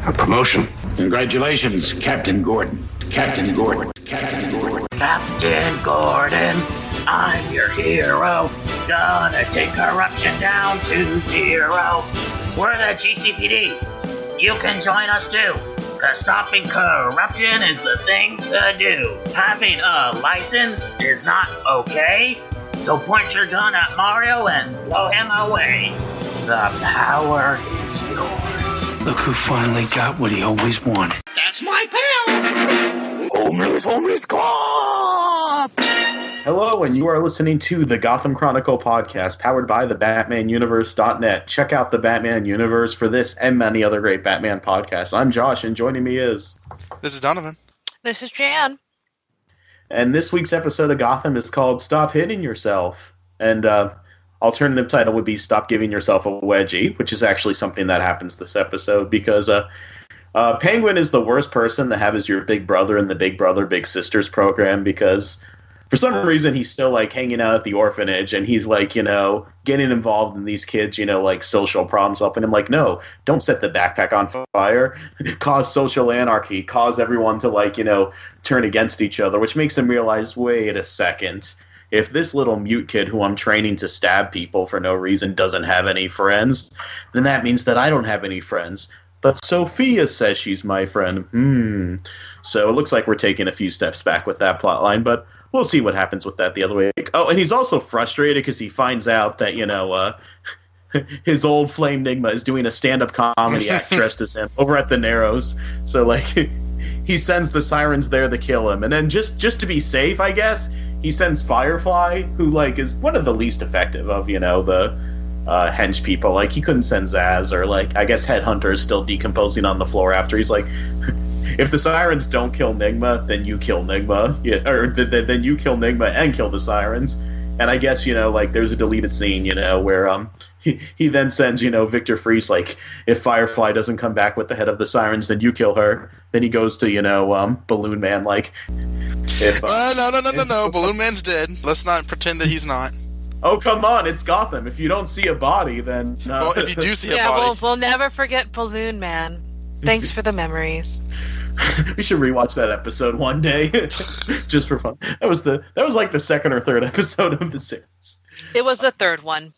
A promotion. Congratulations, Captain Gordon. Captain Gordon. Captain Gordon. Captain Gordon, I'm your hero. Gonna take corruption down to zero. We're the GCPD. You can join us too. Cause stopping corruption is the thing to do. Having a license is not okay. So point your gun at Mario and blow him away. The power is yours. Look who finally got what he always wanted. That's my pal! Homeless cop! Hello, and you are listening to the Gotham Chronicle podcast, powered by the BatmanUniverse.net. Check out the Batman Universe for this and many other great Batman podcasts. I'm Josh, and joining me is... This is Donovan. This is Jan. And this week's episode of Gotham is called Stop Hitting Yourself. And alternative title would be Stop Giving Yourself a Wedgie, which is actually something that happens this episode because Penguin is the worst person to have as your big brother in the Big Brother, Big Sisters program because... for some reason, he's still, like, hanging out at the orphanage, and he's, like, you know, getting involved in these kids, you know, like, social problems up. And I'm like, no, don't set the backpack on fire. Cause social anarchy. Cause everyone to, like, you know, turn against each other, which makes him realize, wait a second. If this little mute kid who I'm training to stab people for no reason doesn't have any friends, then that means that I don't have any friends. But Sophia says she's my friend. So it looks like we're taking a few steps back with that plotline, but... we'll see what happens with that the other week. Oh, and he's also frustrated because he finds out that, you know, his old Flame Nigma is doing a stand-up comedy act dressed as him over at the Narrows. So, like, he sends the Sirens there to kill him. And then just to be safe, I guess, he sends Firefly, who, like, is one of the least effective of, you know, the hench people. Like, he couldn't send Zaz, or, like, I guess Headhunter is still decomposing on the floor after he's like... if the Sirens don't kill Nigma, then you kill Nigma. Yeah, or then you kill Nigma and kill the Sirens. And I guess, you know, like, there's a deleted scene, you know, where he then sends, you know, Victor Fries, like, if Firefly doesn't come back with the head of the Sirens, then you kill her. Then he goes to, you know, Balloon Man, like... No. Balloon Man's dead. Let's not pretend that he's not. Oh, come on, it's Gotham. If you don't see a body, then... Well, if you do see a body... Yeah, we'll never forget Balloon Man. Thanks for the memories. We should rewatch that episode one day, just for fun. That was like the second or third episode of the series. It was the third one.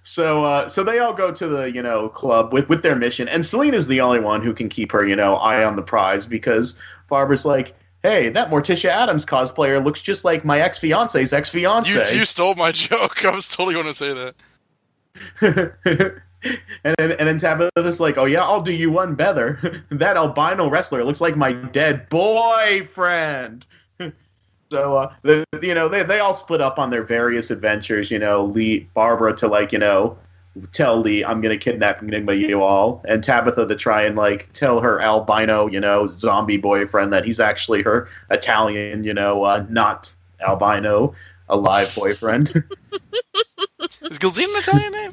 So they all go to the, you know, club with their mission, and Selina's the only one who can keep her, you know, eye on the prize because Barbara's like, hey, that Morticia Adams cosplayer looks just like my ex-fiance's ex-fiance. You stole my joke. I was totally going to say that. And then Tabitha's like, oh yeah, I'll do you one better. That albino wrestler looks like my dead boyfriend. So, they all split up on their various adventures, you know, Barbara to, like, you know, tell Lee, I'm going to kidnap Enigma you all, and Tabitha to try and, like, tell her albino, you know, zombie boyfriend that he's actually her Italian, you know, not albino, alive boyfriend. Is Gilzine an Italian name?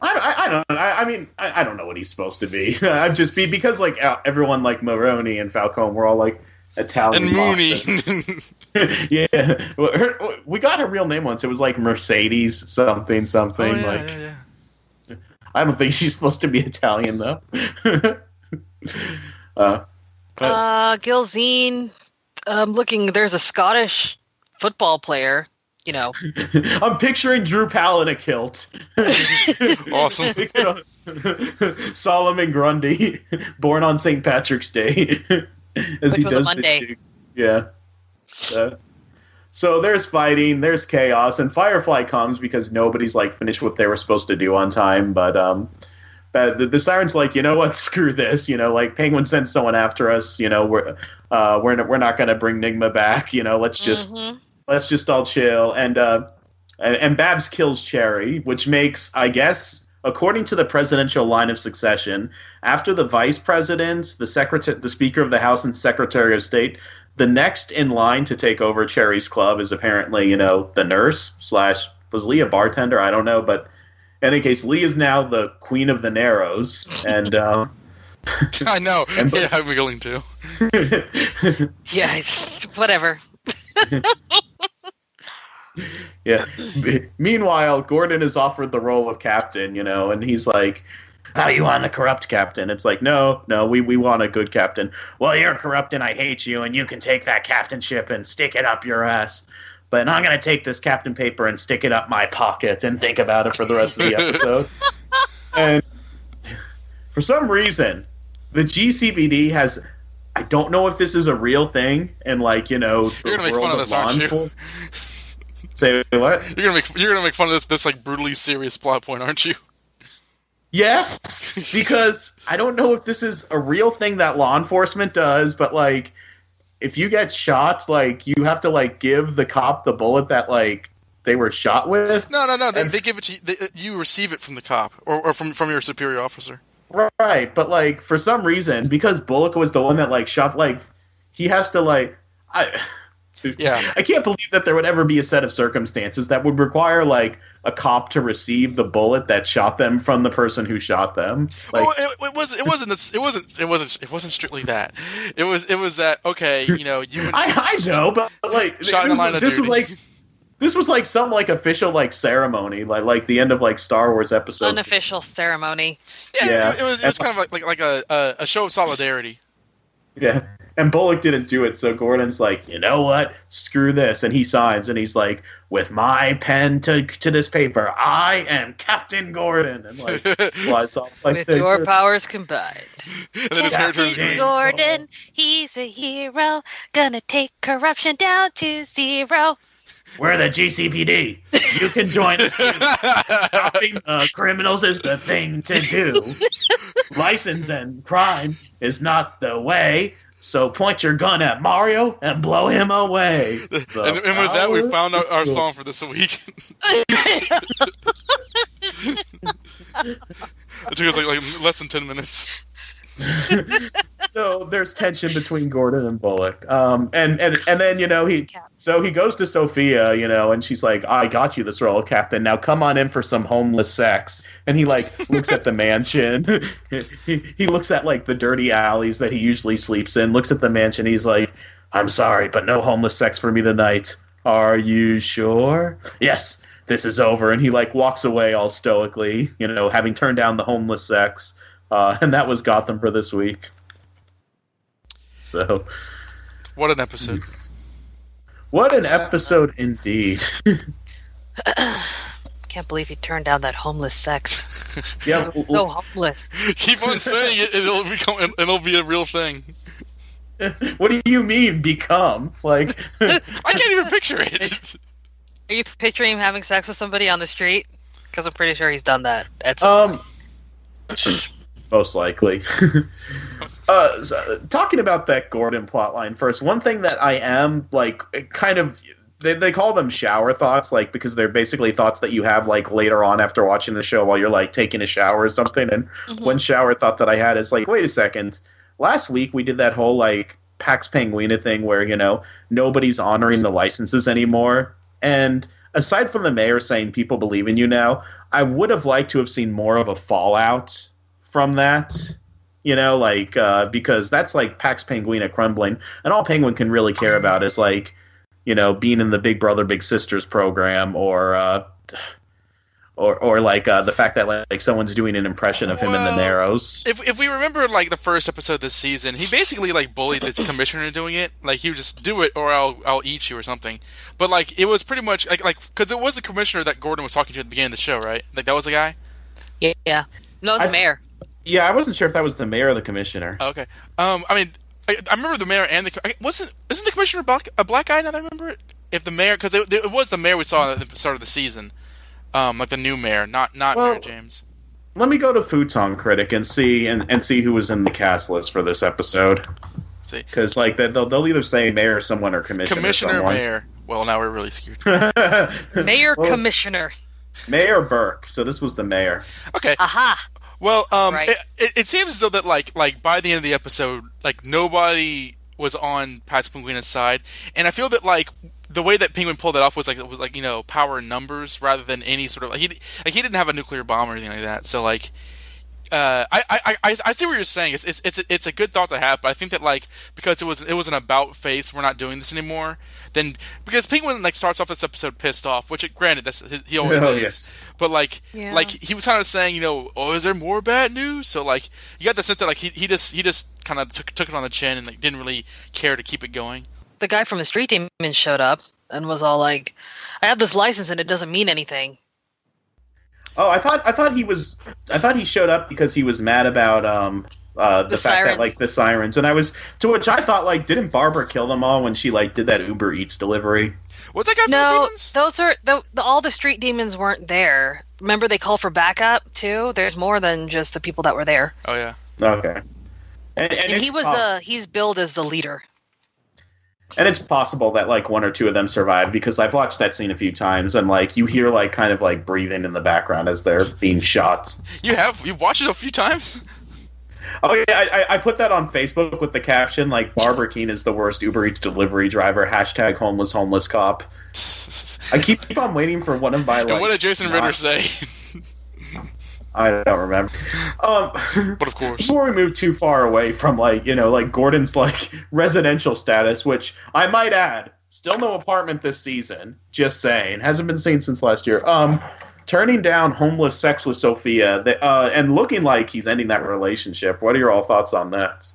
I don't know. I don't know what he's supposed to be. I'm just because like everyone like Maroni and Falcone were all like Italian. And Mooney. Yeah, we got her real name once. It was like Mercedes something. Oh, yeah, yeah. I don't think she's supposed to be Italian though. Gilzine. Looking, there's a Scottish football player. You know, I'm picturing Drew Powell in a kilt. Awesome. Solomon Grundy, born on St. Patrick's Day, as he does Monday. Yeah. So there's fighting, there's chaos, and Firefly comes because nobody's like finished what they were supposed to do on time. But the Siren's like, you know what? Screw this. You know, like Penguin sends someone after us. You know, we're not going to bring Nigma back. You know, let's just all chill. And Babs kills Cherry, which makes, I guess, according to the presidential line of succession, after the vice president, the Speaker of the House, and Secretary of State, the next in line to take over Cherry's club is apparently, you know, the nurse / was Lee a bartender? I don't know, but in any case, Lee is now the Queen of the Narrows, and I know. Yeah, I'm willing to. Yeah, whatever. Yeah. Meanwhile, Gordon is offered the role of captain, and he's like, "Oh, you want a corrupt captain?" It's like, no, we want a good captain. Well, you're corrupt and I hate you, and you can take that captainship and stick it up your ass. But I'm going to take this captain paper and stick it up my pocket and think about it for the rest of the episode. And for some reason, the GCPD has... I don't know if this is a real thing, and the You're gonna make fun of this, aren't you? Say what? You're gonna make fun of this like brutally serious plot point, aren't you? Yes, because I don't know if this is a real thing that law enforcement does, but if you get shot, you have to give the cop the bullet that they were shot with. No. They give it to you. You receive it from the cop or from your superior officer. Right, but for some reason, because Bullock was the one that shot, he has to Yeah. I can't believe that there would ever be a set of circumstances that would require a cop to receive the bullet that shot them from the person who shot them. Well, it wasn't strictly that. It was that okay, you. I know, but shot in the line of duty. This was some official ceremony, like the end of Star Wars episode. Unofficial ceremony. Yeah. It was kind of like a show of solidarity. Yeah. And Bullock didn't do it, so Gordon's like, you know what? Screw this. And he signs, and he's like, with my pen to this paper, I am Captain Gordon. And flies off with your powers combined. And then his hair turns green. Gordon, he's a hero, gonna take corruption down to zero. We're the GCPD. You can join us. Stopping criminals is the thing to do. License and crime is not the way. So point your gun at Mario and blow him away. And with that, we found out our song for this week. It took us like less than 10 minutes. So there's tension between Gordon and Bullock, and then he goes to Sophia, and she's like, "I got you this role of captain. Now come on in for some homeless sex." And he looks at the mansion. He looks at the dirty alleys that he usually sleeps in. Looks at the mansion. He's like, "I'm sorry, but no homeless sex for me tonight. Are you sure?" "Yes, this is over." And he walks away all stoically, having turned down the homeless sex. And that was Gotham for this week. So, what an episode! What an episode indeed. Can't believe he turned down that homeless sex. Yeah, so homeless. Keep on saying it; it'll be a real thing. What do you mean become? I can't even picture it. Are you picturing him having sex with somebody on the street? Because I'm pretty sure he's done that at some point. Most likely. Talking about that Gordon plotline first, one thing that I am kind of they call them shower thoughts, because they're basically thoughts that you have later on after watching the show while you're taking a shower or something. And one shower thought that I had is wait a second. Last week we did that whole Pax Penguina thing where nobody's honoring the licenses anymore. And aside from the mayor saying people believe in you now, I would have liked to have seen more of a fallout from that, because that's Pax Penguina crumbling, and all Penguin can really care about is being in the Big Brother Big Sisters program, or the fact that someone's doing an impression of him in the Narrows. If we remember the first episode this season, he basically bullied this commissioner doing it. He would just do it or I'll eat you or something. But it was pretty much because it was the commissioner that Gordon was talking to at the beginning of the show, right? That was the guy. Yeah. No, it was the mayor. Yeah, I wasn't sure if that was the mayor or the commissioner. Okay. I remember the mayor and isn't the commissioner a black guy now that I remember it? If the mayor, because it was the mayor we saw at the start of the season, the new mayor, not Mayor James. Let me go to Food Song Critic and see who was in the cast list for this episode. See, because they'll either say mayor, someone, or commissioner. Commissioner, mayor. Well, now we're really skewed. Mayor, commissioner. Mayor Burke. So this was the mayor. Okay. Aha. Well, right. it seems as though that by the end of the episode, nobody was on Pax Penguina's side, and I feel that the way that Penguin pulled it off was power in numbers rather than any sort of he didn't have a nuclear bomb or anything like that. So I see what you're saying. It's a good thought to have, but I think that like because it was an about face, we're not doing this anymore. Then because Penguin like starts off this episode pissed off, which granted he always is. Yes. But like he was kind of saying, oh, is there more bad news? So like you got the sense that like he just kind of took it on the chin and like didn't really care to keep it going. The guy from the Street Demons showed up and was all like, "I have this license and it doesn't mean anything." Oh, I thought he showed up because he was mad about the fact Sirens. that like the Sirens, and to which I thought like didn't Barbara kill them all when she like did that Uber Eats delivery? What's that guy from the No, Demons? those are all the Street Demons weren't there. Remember, they called for backup too. There's more than just the people that were there. Oh yeah. Okay. And he was he's billed as the leader. And it's possible that like one or two of them survived because I've watched that scene a few times and like you hear like kind of like breathing in the background as they're being shot. You've watched it a few times? Oh yeah, I put that on Facebook with the caption like Barbara Keene is the worst Uber Eats delivery driver, #homeless cop. I keep on waiting for one of my like. And what did Jason Ritter say? I don't remember. But of course. Before we move too far away from like Gordon's like residential status, which I might add, still no apartment this season. Just saying, hasn't been seen since last year. Turning down homeless sex with Sophia, and looking like he's ending that relationship. What are your all thoughts on that?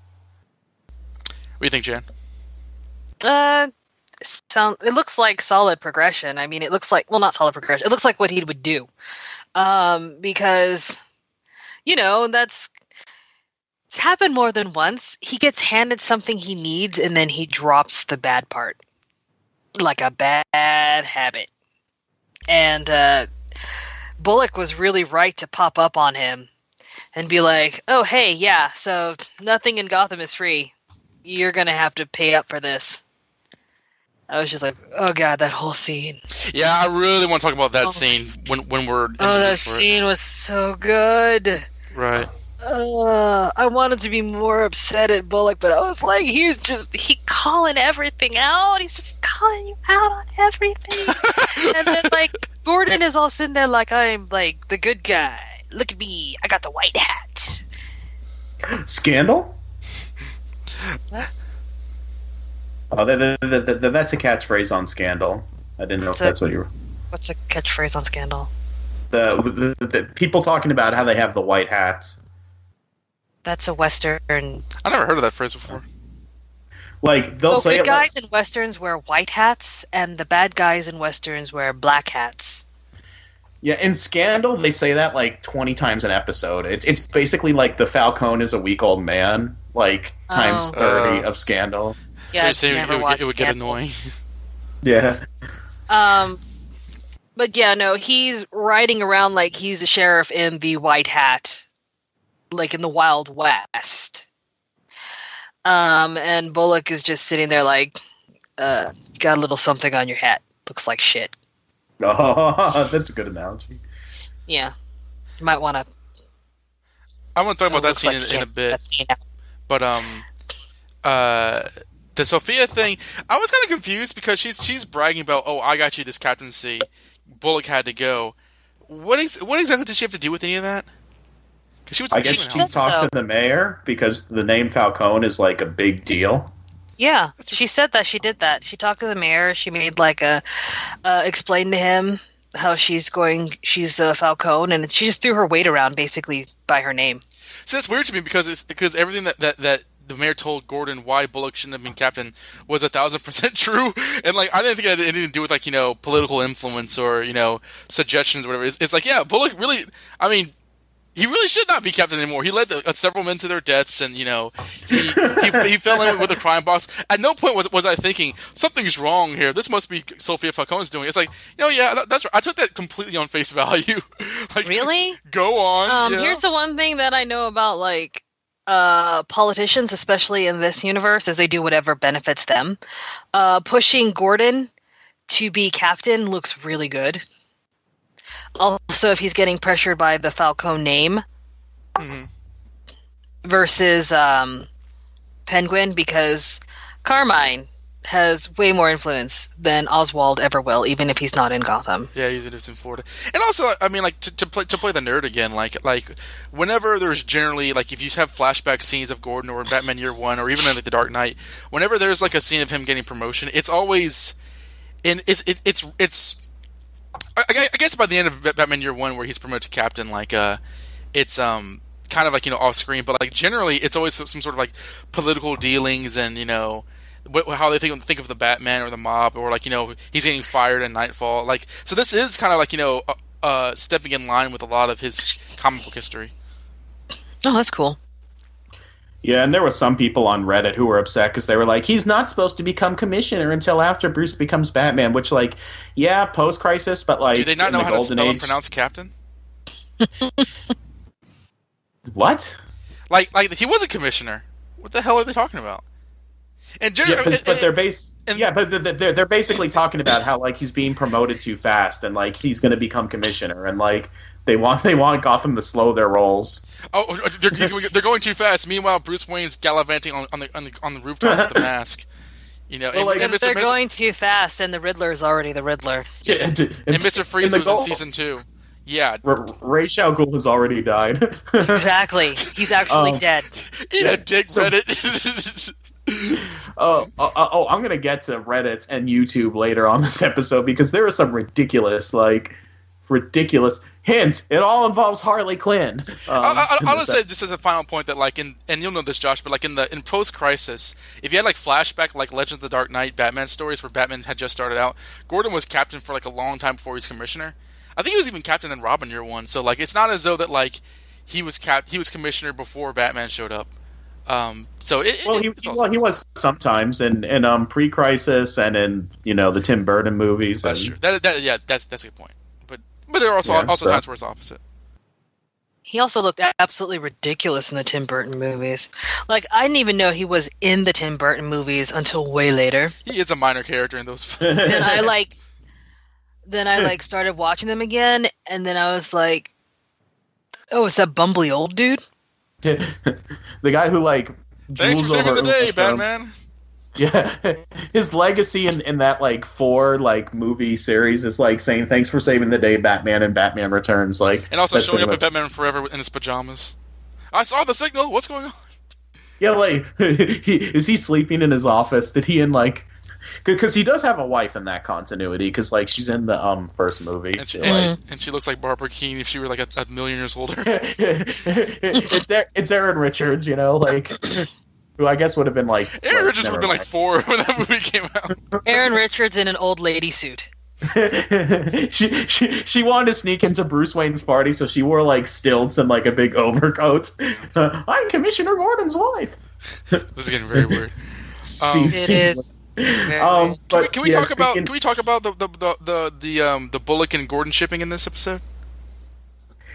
What do you think, Jan? It looks like solid progression. I mean, it looks like not solid progression. It looks like what he would do. Because, it's happened more than once. He gets handed something he needs and then he drops the bad part. Like a bad habit. And, Bullock was really right to pop up on him and be like, oh, hey, yeah, so nothing in Gotham is free. You're gonna have to pay up for this. I was just like, oh god, that whole scene. Yeah, I really want to talk about that scene when we're. That scene was so good. Right. I wanted to be more upset at Bullock, but I was like, he calling everything out. He's just calling you out on everything. And then like Gordon is all sitting there like, I'm like the good guy. Look at me, I got the white hat. Scandal? What? Oh, that's a catchphrase on Scandal. I didn't know if that's what you were. What's a catchphrase on Scandal? The people talking about how they have the white hats. That's a Western. I never heard of that phrase before. Like they'll say good it guys in Westerns wear white hats, and the bad guys in Westerns wear black hats. Yeah, in Scandal they say that like 20 times an episode. It's basically like the Falcone is a week old man, like times 30 of Scandal. Yeah, so you're saying it would get annoying. Yeah. But yeah, no, he's riding around like he's a sheriff in the white hat, like in the Wild West. And Bullock is just sitting there like, got a little something on your hat. Looks like shit. Oh, that's a good analogy. Yeah. You might want to... I want to talk about that scene in a bit. But, the Sophia thing, I was kind of confused because she's bragging about, oh, I got you this captaincy. Bullock had to go. What exactly did she have to do with any of that? I guess she talked to the mayor because the name Falcone is like a big deal. Yeah, she said that she did that. She talked to the mayor. She made like explained to him how she's Falcone, and she just threw her weight around basically by her name. So that's weird to me because everything that the mayor told Gordon why Bullock shouldn't have been captain was 1,000% true, and like I didn't think it had anything to do with like political influence or suggestions or whatever. It's like yeah, Bullock really. I mean, he really should not be captain anymore. He led several men to their deaths, and he fell in with a crime boss. At no point was I thinking something's wrong here. This must be Sophia Falcone's doing. It's like yeah, that's right. I took that completely on face value. Like, really? Go on. Here's the one thing that I know about like politicians, especially in this universe, is they do whatever benefits them. Pushing Gordon to be captain looks really good. Also, if he's getting pressured by the Falcone name versus Penguin, because Carmine has way more influence than Oswald ever will, even if he's not in Gotham. Yeah, he's in Florida. And also, I mean, like to play the nerd again, like whenever there's generally like if you have flashback scenes of Gordon or Batman Year One or even in like The Dark Knight, whenever there's like a scene of him getting promotion, it's always it's. I guess by the end of Batman Year One, where he's promoted to captain, like it's kind of like off screen, but like generally it's always some sort of like political dealings and how they think of the Batman or the mob, or like he's getting fired in Nightfall. Like so, this is kind of like stepping in line with a lot of his comic book history. Oh, that's cool. Yeah, and there were some people on Reddit who were upset because they were like, he's not supposed to become commissioner until after Bruce becomes Batman, which, like, yeah, post-crisis, but, like, do they not know how to spell Age... and pronounce captain? What? Like he was a commissioner. What the hell are they talking about? And they're basically talking about how like he's being promoted too fast and like he's going to become commissioner and like they want Gotham to slow their rolls. Oh, they're going too fast. Meanwhile, Bruce Wayne's gallivanting on the rooftops with the mask. They're going too fast, and the Riddler is already the Riddler. And Mr. Freeze was in season 2. Yeah, Ra's al Ghul has already died. Exactly, he's actually dead. Eat a dick, Reddit. I'm gonna get to Reddit and YouTube later on this episode because there are some ridiculous hint. It all involves Harley Quinn. I'll just say this as a final point that like and you'll know this, Josh, but like in post crisis, if you had like flashback like Legends of the Dark Knight Batman stories where Batman had just started out, Gordon was captain for like a long time before he was commissioner. I think he was even captain in Robin Year One. So like it's not as though that like he was commissioner before Batman showed up. He was sometimes in pre-crisis and in the Tim Burton movies. That's true. That's a good point. But there are also times where it's opposite. He also looked absolutely ridiculous in the Tim Burton movies. Like I didn't even know he was in the Tim Burton movies until way later. He is a minor character in those films. Then I started watching them again, and then I was like, "Oh, it's that bumbly old dude." The guy who like thanks for saving the day, Batman. Yeah, his legacy in that like 4 like movie series is like saying thanks for saving the day, Batman, and Batman Returns. Like, and also showing up at Batman Forever in his pajamas. I saw the signal. What's going on? Yeah, like is he sleeping in his office? Did he because he does have a wife in that continuity, because like she's in the first movie, and she looks like Barbara Keene if she were like a million years older. It's Aaron Richards, who I guess would have been like Aaron Richards would have been like 4 when that movie came out. Aaron Richards in an old lady suit. she wanted to sneak into Bruce Wayne's party, so she wore like stilts and like a big overcoat. I'm Commissioner Gordon's wife. This is getting very weird. It is. Can we talk about the Bullock and Gordon shipping in this episode?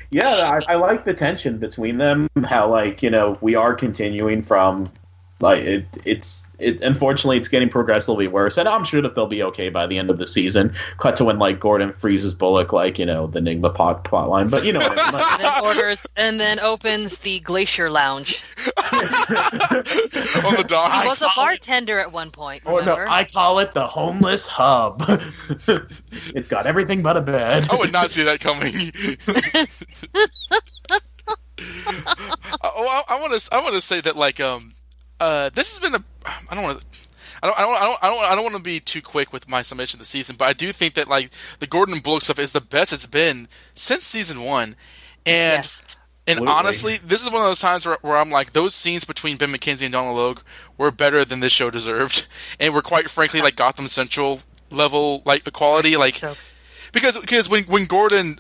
Yeah, I like the tension between them. How we are continuing from unfortunately it's getting progressively worse, and I'm sure that they'll be okay by the end of the season. Cut to when Gordon freezes Bullock the Enigma plot line, but and then opens the Glacier Lounge on the docks. He was a bartender at one point. Remember? No, I call it the homeless hub. It's got everything but a bed. I would not see that coming. I want to say that this has been I don't want to be too quick with my summation of the season, but I do think that the Gordon and Bullock stuff is the best it's been since season 1, and honestly, this is one of those times where I'm like, those scenes between Ben McKenzie and Donald Logue were better than this show deserved, and were quite frankly Gotham Central level quality, because when Gordon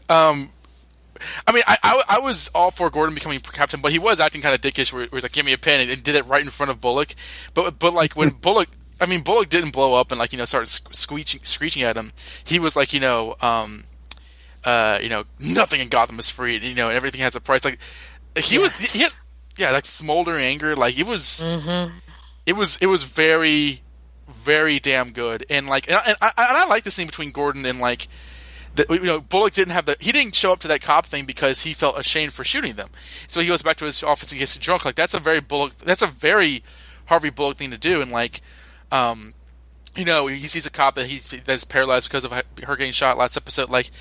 I was all for Gordon becoming captain, but he was acting kind of dickish where he was like, give me a pen, and did it right in front of Bullock. But when Bullock didn't blow up and started screeching at him. He was like, nothing in Gotham is free, and everything has a price. He had smoldering anger. It was very, very damn good. And I like the scene between Gordon and Bullock he didn't show up to that cop thing because he felt ashamed for shooting them. So he goes back to his office and gets drunk. That's a very Harvey Bullock thing to do. And he sees a cop that's paralyzed because of her getting shot last episode. Like,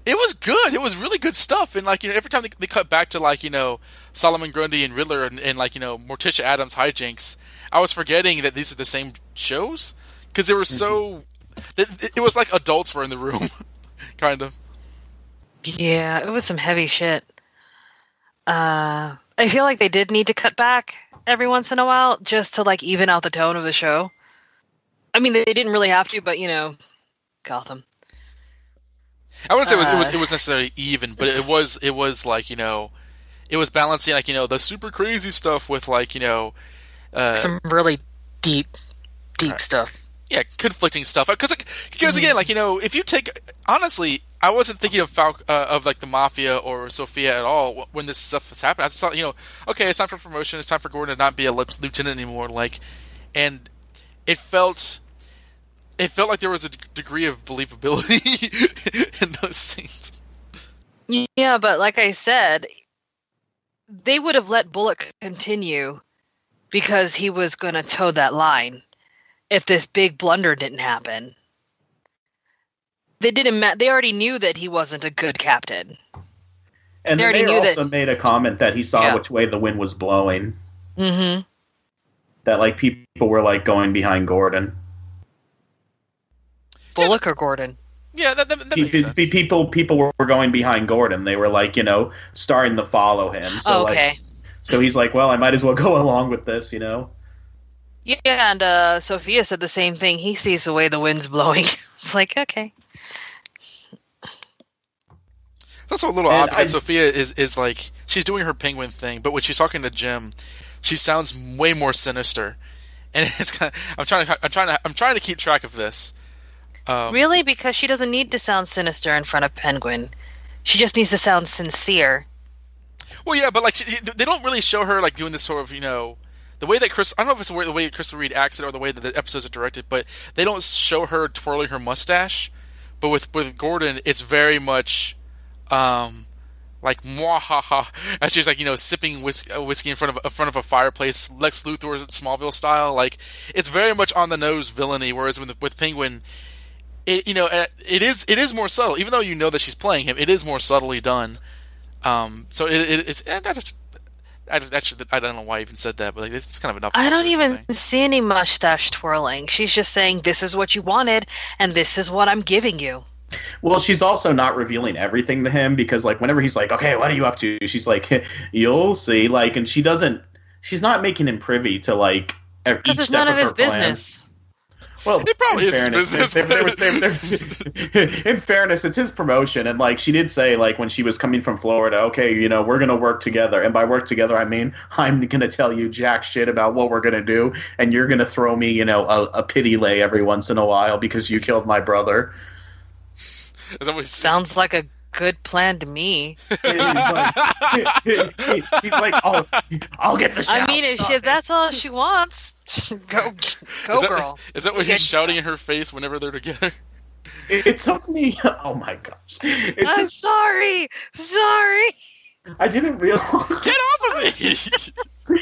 it was good. It was really good stuff. And like, every time they cut back to like, Solomon Grundy and Riddler and like, Morticia Adams hijinks, I was forgetting that these are the same shows because they were so. It was like adults were in the room, kind of. Yeah, it was some heavy shit. I feel like they did need to cut back every once in a while just to like even out the tone of the show. I mean, they didn't really have to, but Gotham. I wouldn't say it was necessarily even, but it was like it was balancing like the super crazy stuff with like some really deep stuff. Yeah, conflicting stuff. Because again, like if you take honestly, I wasn't thinking of like the Mafia or Sophia at all when this stuff was happening. I just thought okay, it's time for promotion. It's time for Gordon to not be a lieutenant anymore. Like, and it felt like there was a degree of believability in those scenes. Yeah, but like I said, they would have let Bullock continue because he was going to toe that line if this big blunder didn't happen. They didn't. They already knew that he wasn't a good captain. And they the already mayor knew also made a comment that he saw which way the wind was blowing. Mm-hmm. That like people were like going behind Gordon. Bullock or Gordon? Yeah, that makes sense. People were going behind Gordon. They were like, starting to follow him. So okay. So he's like, well, I might as well go along with this, Yeah, and Sophia said the same thing. He sees the way the wind's blowing. It's like, okay. It's also a little odd because Sophia is like, she's doing her penguin thing, but when she's talking to Jim, she sounds way more sinister. And it's kind of, I'm trying to keep track of this. Really? Because she doesn't need to sound sinister in front of Penguin. She just needs to sound sincere. Well, yeah, but like they don't really show her like doing this sort of the way that I don't know if it's the way Crystal Reed acts it or the way that the episodes are directed, but they don't show her twirling her mustache. But with Gordon, it's very much like mwahaha as she's like sipping whiskey in front of a fireplace, Lex Luthor Smallville style. Like it's very much on the nose villainy. Whereas with Penguin, it is more subtle. Even though that she's playing him, it is more subtly done. So it's I don't know why I even said that, but like, it's kind of an. I don't even see any mustache twirling. She's just saying, "This is what you wanted, and this is what I'm giving you." Well, she's also not revealing everything to him because, like, whenever he's like, "Okay, what are you up to?" She's like, "You'll see." Like, and she's not making him privy to like each because it's step none of his her plan. business. Well, it probably is his business. In fairness, it's his promotion, and like she did say, like when she was coming from Florida, okay, we're gonna work together, and by work together, I mean I'm gonna tell you jack shit about what we're gonna do, and you're gonna throw me, a pity lay every once in a while because you killed my brother. Sounds like a good plan to me. He's like, oh, I'll get the shout. I mean, if that's all she wants, go, girl. Is that what he's shouting in her face whenever they're together? It took me. Oh my gosh! I'm sorry. I didn't realize. Get off of me!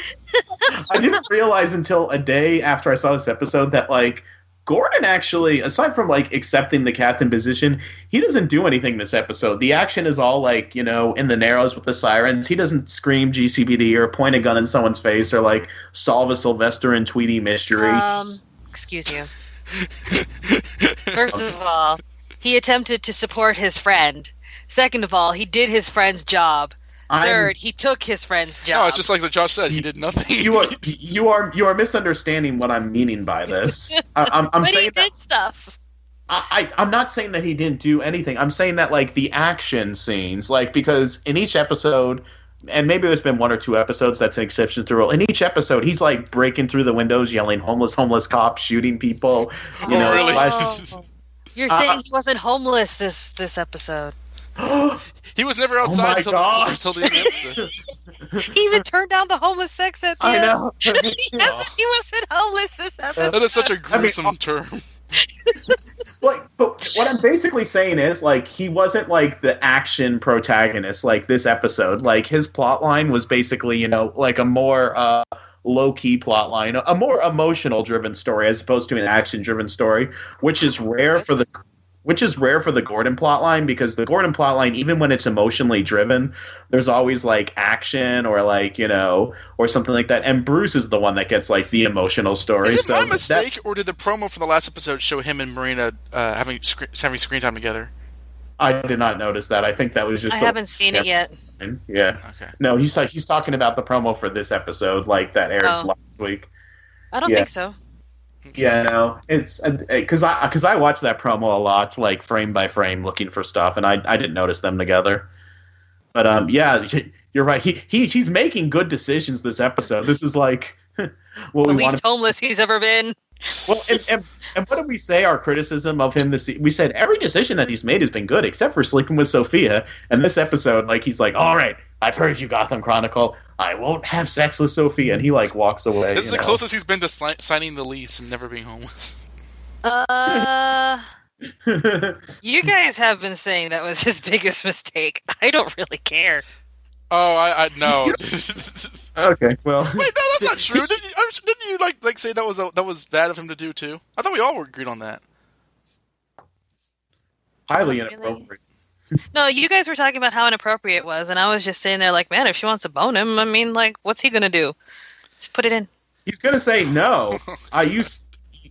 I didn't realize until a day after I saw this episode that like Gordon actually, aside from like accepting the captain position, he doesn't do anything this episode. The action is all like, in the Narrows with the Sirens. He doesn't scream GCPD or point a gun in someone's face or like solve a Sylvester and Tweety mystery. Excuse you. First of all, he attempted to support his friend. Second of all, he did his friend's job. Third, he took his friend's job. No, it's just like Josh said. He did nothing. You are misunderstanding what I'm meaning by this. I'm but saying he did stuff. I'm not saying that he didn't do anything. I'm saying that like the action scenes, like because in each episode, and maybe there's been one or two episodes that's an exception to the rule. In each episode, he's like breaking through the windows, yelling "homeless cops," shooting people. Really? You're saying he wasn't homeless this episode. He was never outside until the end of the episode. He even turned down the homeless exit. I know. He wasn't homeless this episode. That is such a gruesome term. But what I'm basically saying is, like, he wasn't like the action protagonist like this episode. Like his plot line was basically, like a more low-key plot line, a more emotional driven story as opposed to an action driven story, which is rare for the Gordon plotline, because the Gordon plotline, even when it's emotionally driven, there's always like action or like, or something like that. And Bruce is the one that gets like the emotional story. Is it my mistake, or did the promo from the last episode show him and Marina having screen time together? I did not notice that. I think that was just. I haven't seen it yet. Yeah. Okay. No, he's talking about the promo for this episode, like that aired last week. I don't think so. Yeah, no, it's because I watch that promo a lot, like frame by frame, looking for stuff, and I didn't notice them together. But yeah, you're right. He's making good decisions this episode. This is like what the we least homeless he's ever been. Well, and what did we say? Our criticism of him we said every decision that he's made has been good, except for sleeping with Sophia. And this episode, like he's like, all right, I've heard you, Gotham Chronicle. I won't have sex with Sophia, and he like walks away. This is the closest he's been to signing the lease and never being homeless. You guys have been saying that was his biggest mistake. I don't really care. Oh, I no. Okay, well. Wait, no, that's not true. Didn't you like say that was bad of him to do too? I thought we all agreed on that. Highly inappropriate. No, you guys were talking about how inappropriate it was, and I was just saying there like, man, if she wants to bone him, I mean, like, what's he gonna do? Just put it in. He's gonna say no.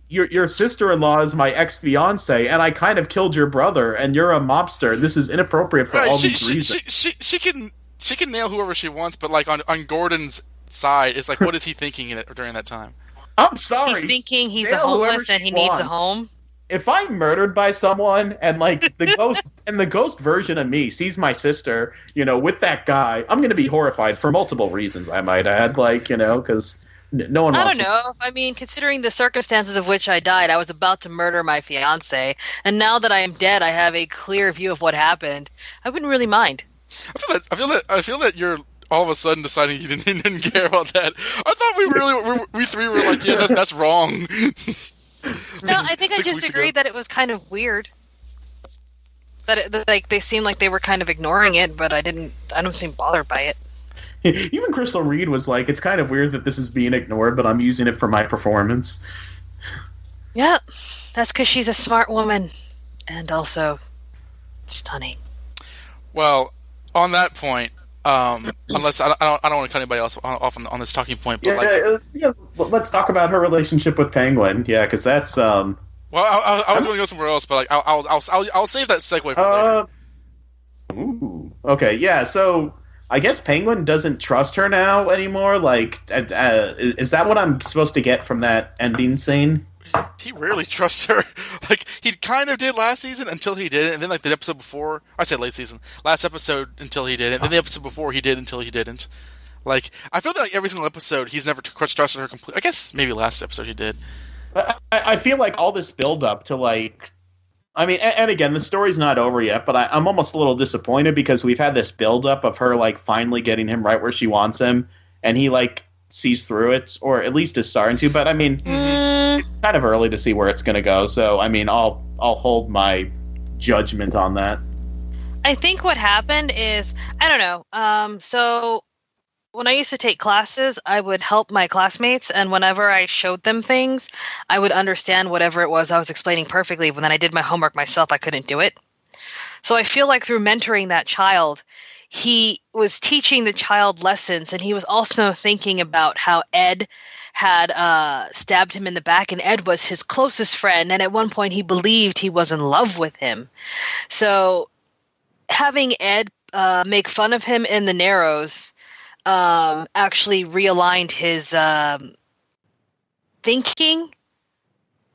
Your sister-in-law is my ex-fiance, and I kind of killed your brother, and you're a mobster. This is inappropriate for all these reasons. She can nail whoever she wants, but like on Gordon's side, it's like, what is he thinking during that time? I'm sorry. He's thinking he's a homeless and he needs a home. If I'm murdered by someone and like the ghost version of me sees my sister, with that guy, I'm going to be horrified for multiple reasons. I might add, because no one. I don't know. I mean, considering the circumstances of which I died, I was about to murder my fiance, and now that I am dead, I have a clear view of what happened. I wouldn't really mind. I feel that you're all of a sudden deciding you didn't care about that. I thought we three were like, yeah, that's wrong. No, I think I just agreed that it was kind of weird. That they seemed like they were kind of ignoring it, but I don't seem bothered by it. Even Crystal Reed was like, it's kind of weird that this is being ignored, but I'm using it for my performance. Yeah, that's because she's a smart woman, and also stunning. Well, on that point, unless I don't want to cut anybody else off on this talking point, but let's talk about her relationship with Penguin. Yeah, because that's Well, I was going to go somewhere else, but like I'll save that segue for later. Ooh. Okay. Yeah. So I guess Penguin doesn't trust her now anymore. Like, is that what I'm supposed to get from that ending scene? He rarely trusts her. Like, he kind of did last season until he didn't, and then like the episode before, I said last episode until he didn't, and then the episode before he did until he didn't. Like, I feel like every single episode he's never trusted her completely. I guess maybe last episode he did. I feel like all this build up to like, I mean, and again, the story's not over yet, but I'm almost a little disappointed because we've had this build up of her like finally getting him right where she wants him, and he like sees through it, or at least is starting to. But I mean, it's kind of early to see where it's going to go. So I mean, I'll hold my judgment on that. I think what happened is, I don't know. So when I used to take classes, I would help my classmates, and whenever I showed them things, I would understand whatever it was I was explaining perfectly. When then I did my homework myself, I couldn't do it. So I feel like through mentoring that child, he was teaching the child lessons, and he was also thinking about how Ed had stabbed him in the back, and Ed was his closest friend, and at one point he believed he was in love with him. So having Ed make fun of him in the Narrows actually realigned his thinking.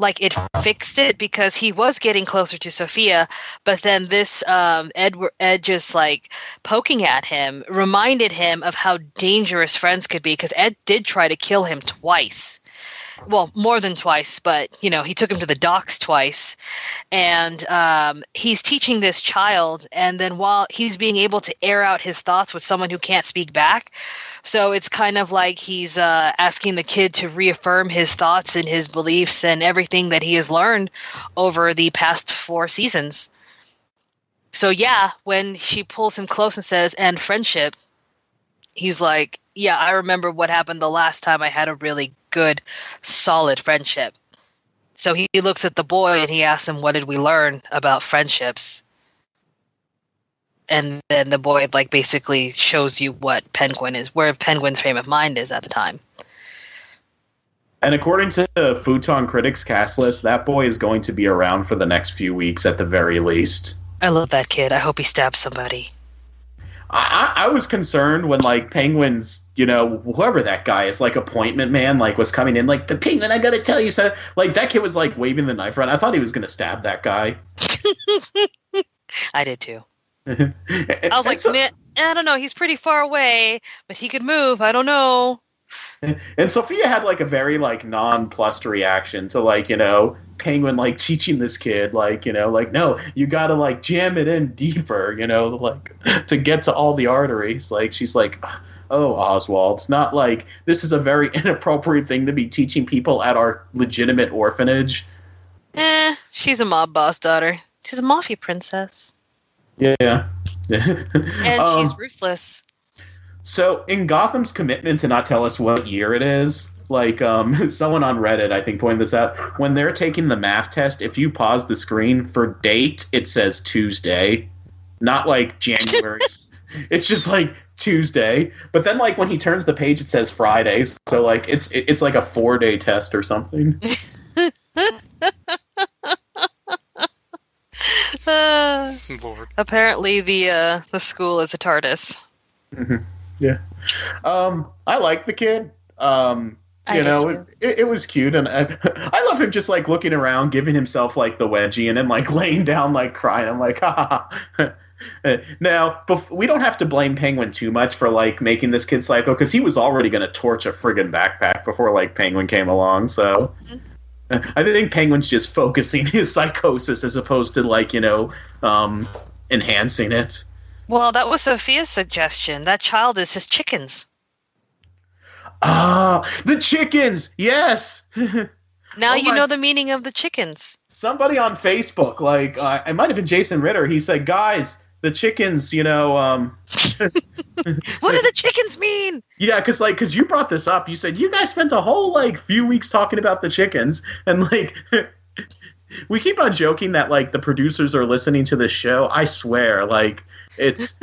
Like, it fixed it, because he was getting closer to Sophia, but then this Ed just like poking at him reminded him of how dangerous friends could be, because Ed did try to kill him twice. Well, more than twice, but he took him to the docks twice. And he's teaching this child, and then while he's being able to air out his thoughts with someone who can't speak back, so it's kind of like he's asking the kid to reaffirm his thoughts and his beliefs and everything that he has learned over the past 4 seasons. So yeah, when she pulls him close and says, "and friendship," he's like, yeah, I remember what happened the last time I had a really good, solid friendship. So he looks at the boy and he asks him, what did we learn about friendships? And then the boy like basically shows you what Penguin is, where Penguin's frame of mind is at the time. And according to the Futon Critics cast list, that boy is going to be around for the next few weeks at the very least. I love that kid. I hope he stabs somebody. I was concerned when, like, Penguin's, whoever that guy is, like, appointment man, like, was coming in, like, the Penguin, I gotta tell you so. Like, that kid was, like, waving the knife around. I thought he was gonna stab that guy. I did too. I was like, man, I don't know. He's pretty far away, but he could move. I don't know. And Sophia had, like, a very, like, nonplussed reaction to, like, Penguin, like, teaching this kid, like, no, you gotta, like, jam it in deeper, like, to get to all the arteries. Like, she's like, oh, Oswald, it's not like this is a very inappropriate thing to be teaching people at our legitimate orphanage. She's a mob boss daughter. She's a mafia princess. Yeah. And she's ruthless. So, in Gotham's commitment to not tell us what year it is, like, someone on Reddit, I think, pointed this out. When they're taking the math test, if you pause the screen for date, it says Tuesday, not, like, January. It's just, like, Tuesday. But then, like, when he turns the page, it says Friday. So, like, it's like a 4-day test or something. Lord. Apparently, the school is a TARDIS. Mm-hmm. Yeah. I like the kid. It was cute, and I love him just, like, looking around, giving himself, like, the wedgie, and then, like, laying down, like, crying. I'm like, ha. Now, we don't have to blame Penguin too much for, like, making this kid psycho, because he was already going to torch a friggin' backpack before, like, Penguin came along, so... I think Penguin's just focusing his psychosis as opposed to, like, enhancing it. Well, that was Sophia's suggestion. That child is his chickens. Ah, the chickens! Yes! Now you know the meaning of the chickens. Somebody on Facebook, like, it might have been Jason Ritter, he said, guys, the chickens, What do the chickens mean? Yeah, because you brought this up. You said, you guys spent a whole, like, few weeks talking about the chickens, and, like... We keep on joking that, like, the producers are listening to this show. I swear, like, it's...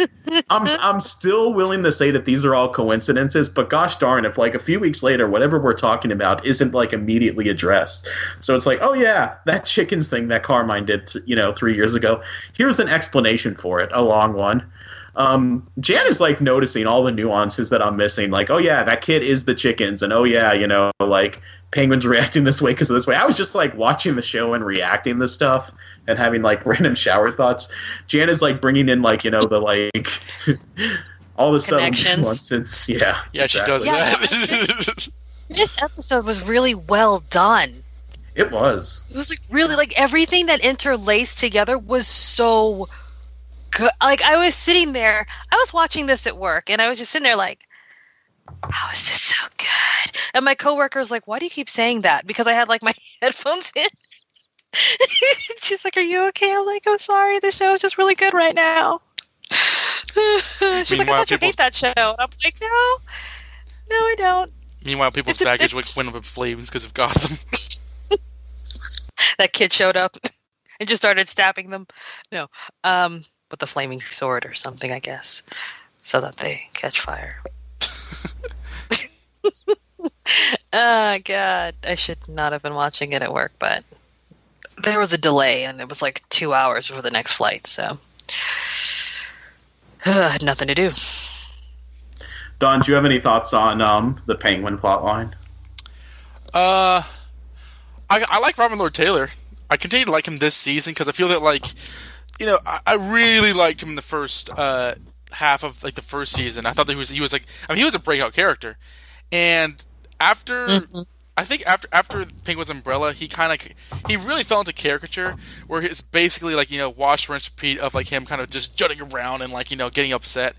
I'm still willing to say that these are all coincidences, but gosh darn, if, like, a few weeks later, whatever we're talking about isn't, like, immediately addressed. So it's like, oh, yeah, that chickens thing that Carmine did, 3 years ago. Here's an explanation for it, a long one. Jan is, like, noticing all the nuances that I'm missing. Like, oh, yeah, that kid is the chickens, and oh, yeah, like... Penguin's reacting this way because of this way. I was just, like, watching the show and reacting to stuff and having, like, random shower thoughts. Jan is, like, bringing in, like, the, like, all the subtle nuances. Yeah, exactly. She does that. This episode was really well done. It was. It was, like, really, like, everything that interlaced together was so good. Like, I was sitting there, I was watching this at work, and I was just sitting there, like, how is this so good? And my coworker's like, why do you keep saying that? Because I had, like, my headphones in. She's like, are you okay? I'm like, I'm sorry. The show is just really good right now. She's like, I thought you hate that show. And I'm like, no, I don't. Meanwhile, people's baggage went up in flames because of Gotham. That kid showed up and just started stabbing them. No, with the flaming sword or something, I guess, so that they catch fire. Oh, God. I should not have been watching it at work, but there was a delay, and it was like 2 hours before the next flight, so I had nothing to do. Don, do you have any thoughts on the Penguin plotline? I like Robin Lord Taylor. I continue to like him this season because I feel that, like, I really liked him in the first half of, like, the first season. I thought that he was like, I mean, he was a breakout character. And after Penguin's Umbrella, he really fell into caricature, where it's basically, like, wash, rinse, repeat of, like, him kind of just jutting around and, like, getting upset.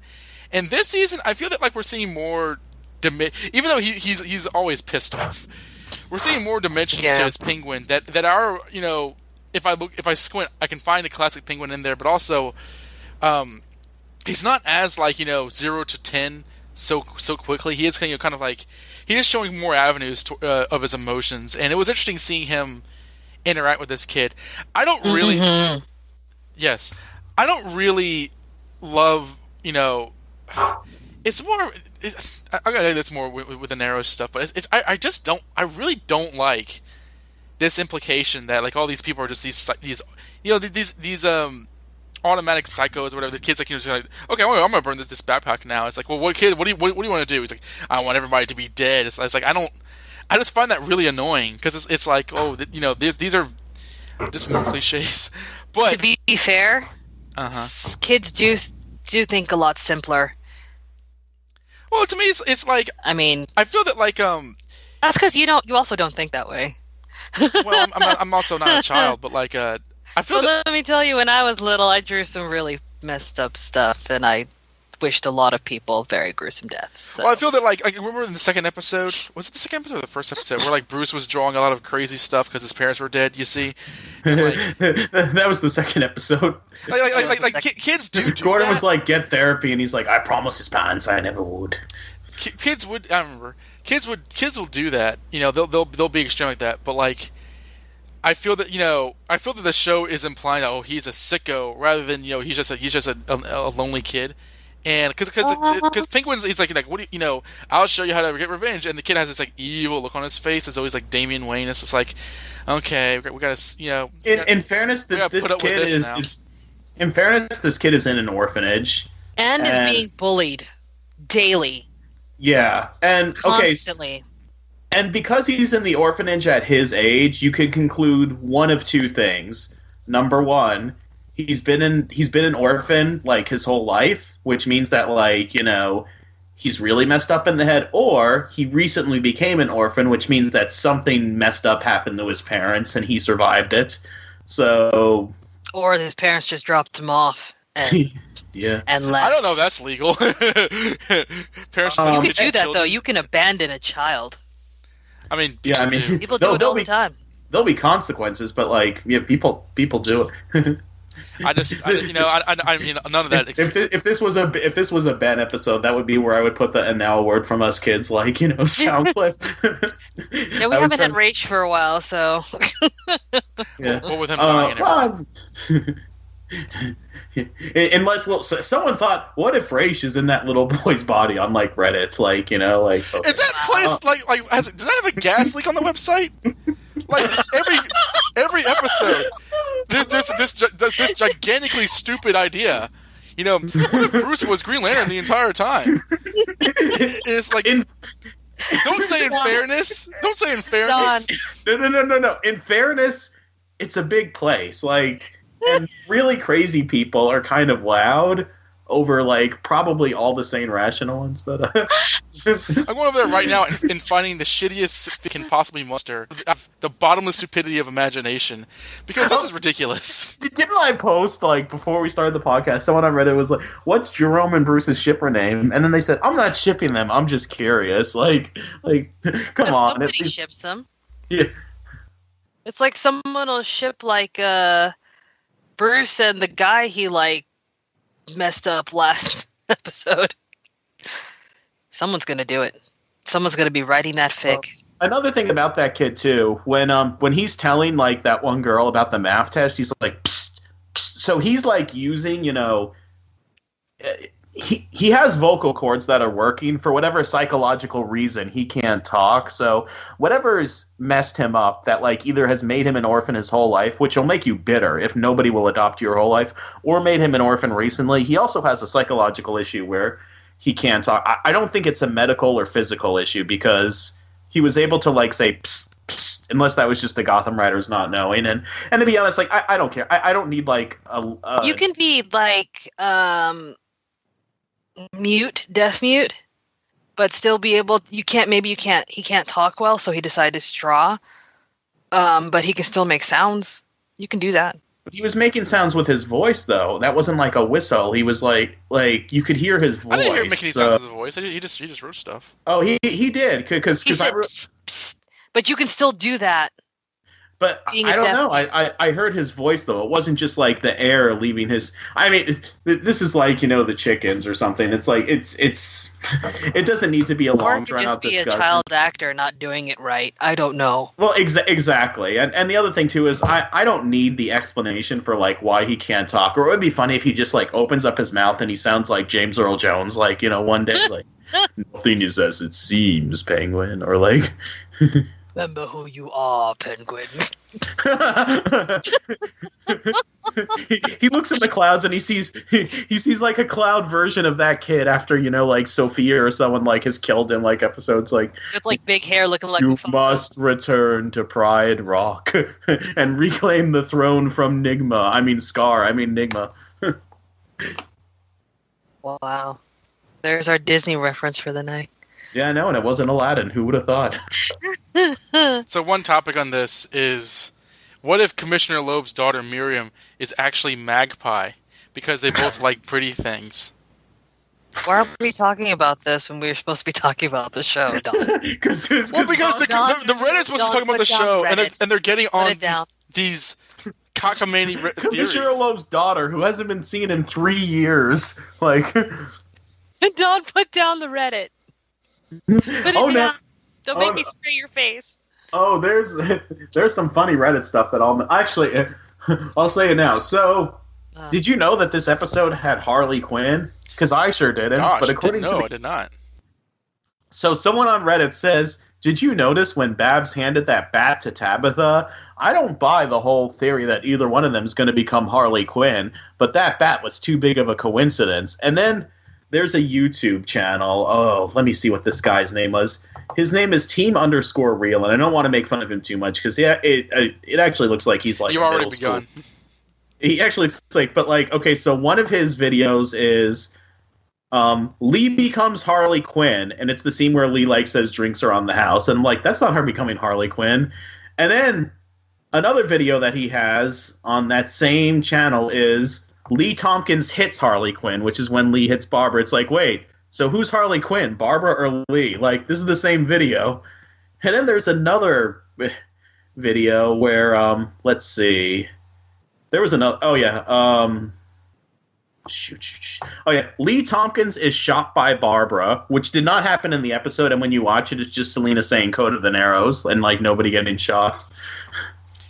And this season, I feel that, like, we're seeing more even though he's always pissed off, we're seeing more dimensions to his Penguin that are, if I squint, I can find a classic Penguin in there, but also he's not as, like, 0 to 10 so quickly. He is kind of like he is showing more avenues of his emotions, and it was interesting seeing him interact with this kid. I don't really, yes, I don't really love, it's more. I gotta say that's more with the narrow stuff, but I just don't. I really don't like this implication that like all these people are just these automatic psychos or whatever. The kid's like, like, okay, I'm gonna burn this backpack now. It's like, well, what kid? What do you want to do? He's like, I want everybody to be dead. It's like I just find that really annoying because it's like, these are just more cliches. But to be fair, kids do think a lot simpler. Well, to me, it's like, I mean, I feel that like that's because you also don't think that way. Well, I'm also not a child, but like I feel that. Let me tell you, when I was little, I drew some really messed up stuff, and I wished a lot of people very gruesome deaths. So. Well, I feel that like I remember in the second episode, was it the second episode or the first episode, where like Bruce was drawing a lot of crazy stuff because his parents were dead. You see, and, like, that was the second episode. Kids do. Gordon that. was like, get therapy, and he's like, I promised his parents I never would. Kids would. I remember. Kids will do that. They'll be extreme like that. But like, I feel that the show is implying that he's a sicko rather than he's just a lonely kid. And because Penguin's, he's like what do you I'll show you how to get revenge, and the kid has this like evil look on his face. It's always like Damian Wayne. It's just like, okay, we gotta In fairness, this kid is in fairness, this kid is in an orphanage and is being bullied daily. Yeah, and constantly. And because he's in the orphanage at his age, you can conclude one of two things. Number one, he's been an orphan like his whole life, which means that like, he's really messed up in the head, or he recently became an orphan, which means that something messed up happened to his parents and he survived it. So or his parents just dropped him off and yeah. And left. I don't know if that's legal. Parents you can do that though. You can abandon a child. I mean, people do it all the time. There'll be consequences, but like, people do it. I mean, none of that. If this was a Ben episode, that would be where I would put the "and now a word from us kids" like sound clip. Yeah, we haven't had Rach for a while, so. Yeah. What with him dying? Unless, someone thought, what if Raish is in that little boy's body on like Reddit? Like, okay. Is that place does that have a gas leak on the website? Like every episode, there's this gigantically stupid idea. What if Bruce was Green Lantern the entire time? It's like, don't say in fairness. Don't say in fairness. No. In fairness, it's a big place. Like. And really crazy people are kind of loud over, like, probably all the sane rational ones, but... I'm going over there right now and finding the shittiest they can possibly muster. The bottomless stupidity of imagination. Because this is ridiculous. Didn't I post, like, before we started the podcast, someone on Reddit was like, what's Jerome and Bruce's shipper name? And then they said, I'm not shipping them, I'm just curious. Like come on. Somebody ships them. Yeah. It's like someone will ship, like, Bruce and the guy he messed up last episode. Someone's gonna do it. Someone's gonna be writing that fic. Another thing about that kid too, when he's telling like that one girl about the math test, he's like, psst, psst. So he's like using, he has vocal cords that are working for whatever psychological reason. He can't talk, so whatever's messed him up that like either has made him an orphan his whole life, which will make you bitter if nobody will adopt your whole life, or made him an orphan recently. He also has a psychological issue where he can't talk. I don't think it's a medical or physical issue because he was able to like say psst, psst, unless that was just the Gotham writers not knowing. And to be honest, like I don't care. I don't need like a you can be like deaf mute, but still be able. He can't talk well, so he decided to draw. But he can still make sounds. You can do that. He was making sounds with his voice, though. That wasn't like a whistle. He was like you could hear his voice. I didn't hear him making any sounds with his voice. He just wrote stuff. Oh, he did because he said, psst, psst, but you can still do that. But Being I a don't deaf know. I heard his voice though. It wasn't just like the air leaving his. I mean, this is like the chickens or something. It's like it's it doesn't need to be a Or long it could drawn just out be a discussion. child actor not doing it right. I don't know. Well, exactly. And the other thing too is I don't need the explanation for like why he can't talk. Or it would be funny if he just like opens up his mouth and he sounds like James Earl Jones, like one day like nothing is as it seems, Penguin, or like. Remember who you are, Penguin. he looks in the clouds and he sees like a cloud version of that kid after like Sophia or someone like has killed him, like episodes like With like big hair looking like you Mufasa. must return to Pride Rock and reclaim the throne from Nigma. Wow. There's our Disney reference for the night. Yeah, I know, and it wasn't Aladdin. Who would have thought? So one topic on this is, what if Commissioner Loeb's daughter Miriam is actually Magpie? Because they both like pretty things. Why are we talking about this when we were supposed to be talking about the show, Don? Well, because the Reddit's supposed to be talking about the show, and they're getting on these cockamamie theories. Commissioner Loeb's daughter, who hasn't been seen in 3 years, like. Don, put down the Reddit. Put it down. No. Don't make me spray your face. Oh, there's some funny Reddit stuff that I'll say it now. So, did you know that this episode had Harley Quinn? Because I sure didn't. Gosh, but according I did not. So someone on Reddit says, did you notice when Babs handed that bat to Tabitha? I don't buy the whole theory that either one of them is going to become Harley Quinn, but that bat was too big of a coincidence. And then there's a YouTube channel. Oh, let me see what this guy's name was. His name is Team_Real, and I don't want to make fun of him too much because it actually looks like he's like you've already begun. He actually looks like, but like, okay, so one of his videos is Lee becomes Harley Quinn, and it's the scene where Lee like says drinks are on the house, and I'm like, that's not her becoming Harley Quinn. And then another video that he has on that same channel is Lee Tompkins hits Harley Quinn, which is when Lee hits Barbara. It's like, wait, so who's Harley Quinn, Barbara or Lee? Like, this is the same video. And then there's another video where, let's see. There was another, oh yeah, oh yeah, Lee Tompkins is shot by Barbara, which did not happen in the episode, and when you watch it, it's just Selena saying "Code of the Narrows" and like nobody getting shot.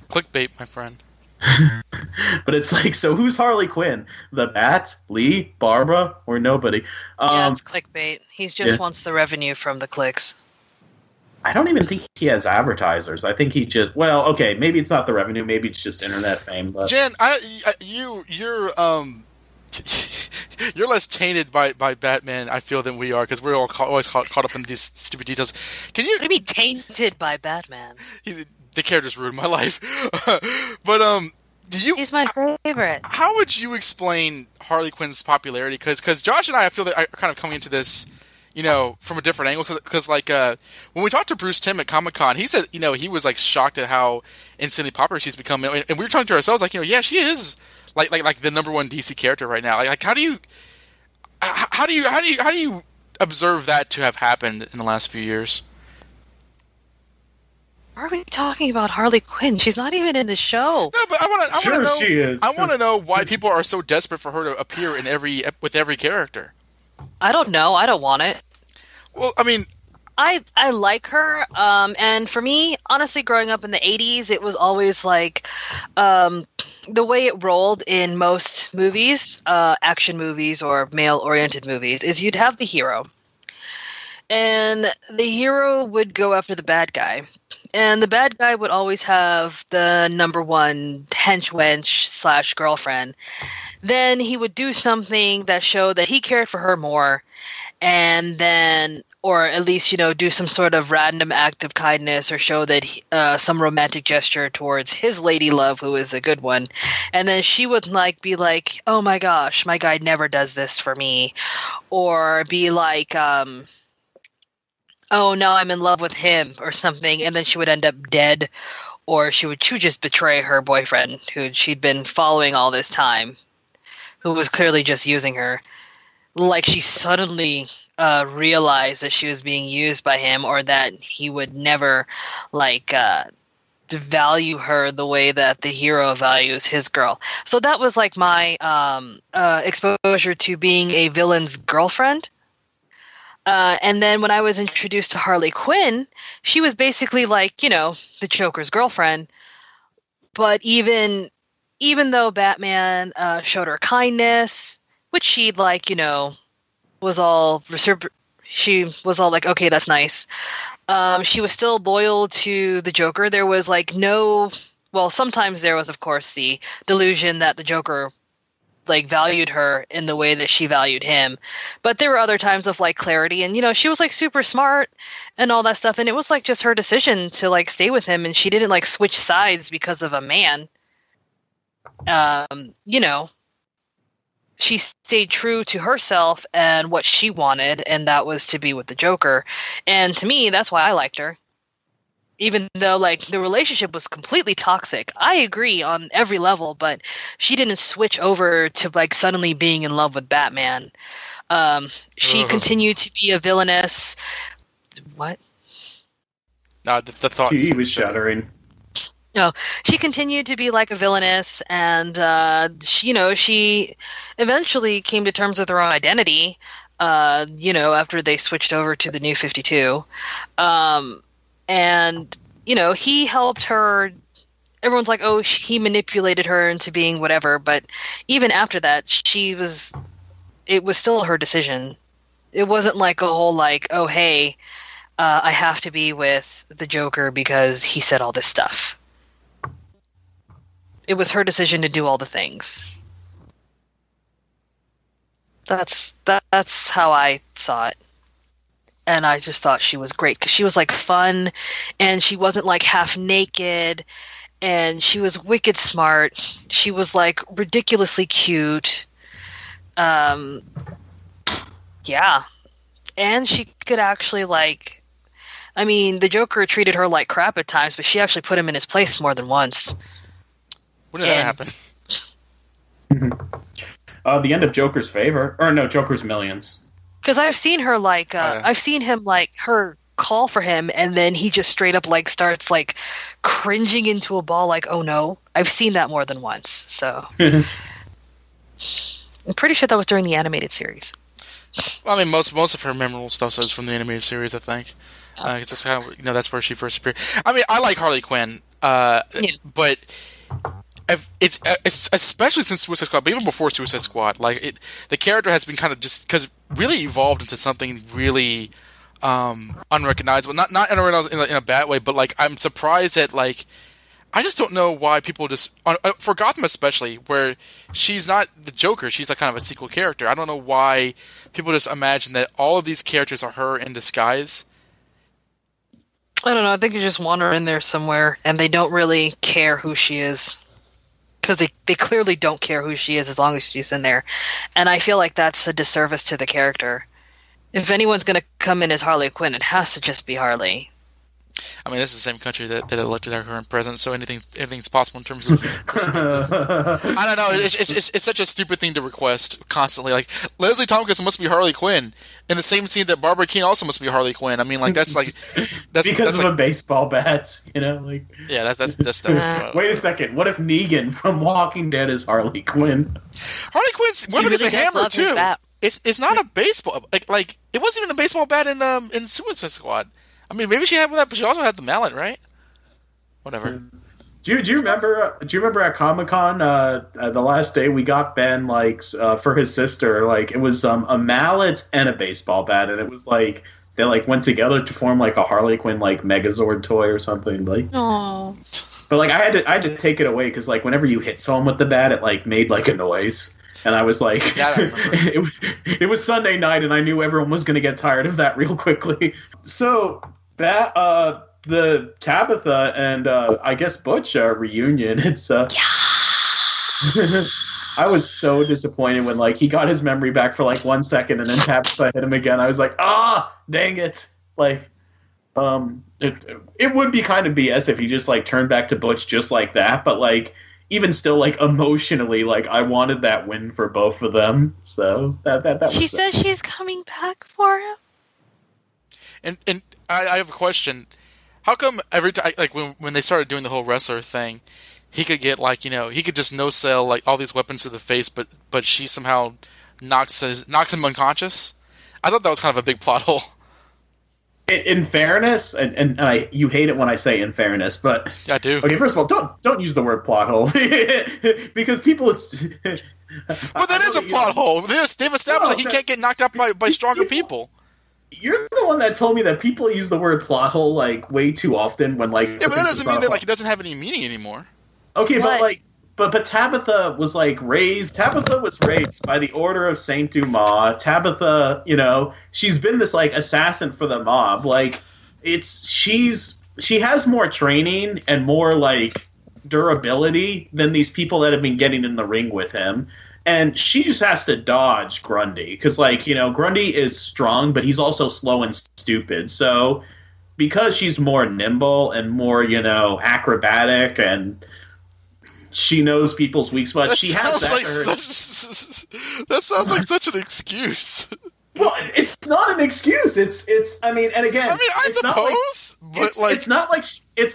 Clickbait, my friend. But it's like, so who's Harley Quinn? The Bat, Lee, Barbara, or nobody? Yeah, it's clickbait. He just wants the revenue from the clicks. I don't even think he has advertisers. I think he just, well, okay, maybe it's not the revenue, maybe it's just internet fame. But Jen, you're you're less tainted by Batman, I feel, than we are, because we're all always caught up in these stupid details. Can you? What do you mean tainted by Batman? The character's ruined my life. But do you? He's my favorite. How would you explain Harley Quinn's popularity? Because Josh and I feel that are kind of coming into this, from a different angle. Because like when we talked to Bruce Timm at Comic-Con, he said he was like shocked at how insanely popular she's become, and we were talking to ourselves like yeah, she is like the number one DC character right now. Like how do you observe that to have happened in the last few years? Why are we talking about Harley Quinn? She's not even in the show. No, but I want to know. She is. I want to know why people are so desperate for her to appear with every character. I don't know. I don't want it. Well, I mean, I like her, and for me, honestly, growing up in the 80s, it was always like the way it rolled in most movies, action movies or male-oriented movies, is you'd have the hero. And the hero would go after the bad guy. And the bad guy would always have the number one hench-wench / girlfriend. Then he would do something that showed that he cared for her more. And then, or at least, do some sort of random act of kindness or show that some romantic gesture towards his lady love, who is a good one. And then she would be like, oh my gosh, my guy never does this for me. Or be like, oh, now I'm in love with him or something, and then she would end up dead, or she would just betray her boyfriend, who she'd been following all this time, who was clearly just using her. Like she suddenly realized that she was being used by him, or that he would never value her the way that the hero values his girl. So that was like my exposure to being a villain's girlfriend. And then when I was introduced to Harley Quinn, she was basically like, the Joker's girlfriend. But even though Batman showed her kindness, which she was all she was all like, okay, that's nice. She was still loyal to the Joker. There was sometimes there was, of course, the delusion that the Joker valued her in the way that she valued him. But there were other times of clarity, and she was super smart and all that stuff, and it was just her decision to stay with him, and she didn't switch sides because of a man. She stayed true to herself and what she wanted, and that was to be with the Joker. And to me, that's why I liked her. Even though the relationship was completely toxic. I agree on every level, but she didn't switch over to suddenly being in love with Batman. She continued to be a villainess. What? No, the thought. He was shuddering. No, she continued to be a villainess, and she eventually came to terms with her own identity. After they switched over to the New 52. And, he helped her. Everyone's like, oh, he manipulated her into being whatever. But even after that, it was still her decision. It wasn't a whole oh, hey, I have to be with the Joker because he said all this stuff. It was her decision to do all the things. That's how I saw it. And I just thought she was great because she was fun, and she wasn't half naked, and she was wicked smart. She was ridiculously cute. Yeah. And she could actually the Joker treated her like crap at times, but she actually put him in his place more than once. When did that happen? The end of Joker's Favor. Or no, Joker's Millions. Because I've seen her I've seen him her call for him, and then he just straight up starts cringing into a ball oh no. I've seen that more than once. So I'm pretty sure that was during the animated series. Well, I mean, most of her memorable stuff is from the animated series, I think. Because that's kind of that's where she first appeared. I mean, I like Harley Quinn, but it's especially since Suicide Squad, but even before Suicide Squad, the character has been kind of just because really evolved into something really unrecognizable. Not unrecognizable in a bad way, but I'm surprised that I just don't know why people just for Gotham especially, where she's not the Joker, she's kind of a sequel character. I don't know why people just imagine that all of these characters are her in disguise. I don't know. I think you just want her in there somewhere, and they don't really care who she is. Because they clearly don't care who she is as long as she's in there. And I feel like that's a disservice to the character. If anyone's going to come in as Harley Quinn, it has to just be Harley. I mean, this is the same country that elected our current president, so anything's possible in terms of perspective. I don't know. It's such a stupid thing to request constantly. Leslie Tompkins must be Harley Quinn in the same scene that Barbara Keene also must be Harley Quinn. I mean, that's because of a baseball bat, Yeah, that's Wait a second. What if Negan from Walking Dead is Harley Quinn? Harley Quinn's weapon is a hammer too. It's not a baseball it wasn't even a baseball bat in Suicide Squad. I mean, maybe she had that, but she also had the mallet, right? Whatever. Do you remember? Do you remember at Comic-Con the last day we got Ben for his sister it was a mallet and a baseball bat, and it was they went together to form a Harley Quinn Megazord toy or something Aww. But I had to take it away because whenever you hit someone with the bat, it made a noise. And I was it was Sunday night, and I knew everyone was going to get tired of that real quickly. So, the Tabitha and I guess Butch reunion. It's I was so disappointed when he got his memory back for 1 second, and then Tabitha hit him again. I was like, dang it! It would be kind of BS if he just turned back to Butch just like that, but even still, emotionally, I wanted that win for both of them. So that she says she's coming back for him. And I have a question. How come every time, like when they started doing the whole wrestler thing, he could get like he could just no sell like all these weapons to the face, but she somehow knocks him unconscious. I thought that was kind of a big plot hole. In fairness, and you hate it when I say in fairness, but I do. Okay, first of all, don't use the word plot hole because people. But that is a plot hole. They've established that he can't get knocked out by stronger people. You're the one that told me that people use the word plot hole like way too often when like. Yeah, but that doesn't mean that like it doesn't have any meaning anymore. Okay, but like, but Tabitha was like raised. Tabitha was raised by the order of Saint Dumas. Tabitha, she's been this like assassin for the mob. Like, she has more training and more like durability than these people that have been getting in the ring with him. And she just has to dodge Grundy because, like, Grundy is strong, but he's also slow and stupid. So, because she's more nimble and more, acrobatic, and she knows people's weak spots, she has that. That sounds like such an excuse. Well, it's not an excuse. It's. I mean, and again, I suppose, it's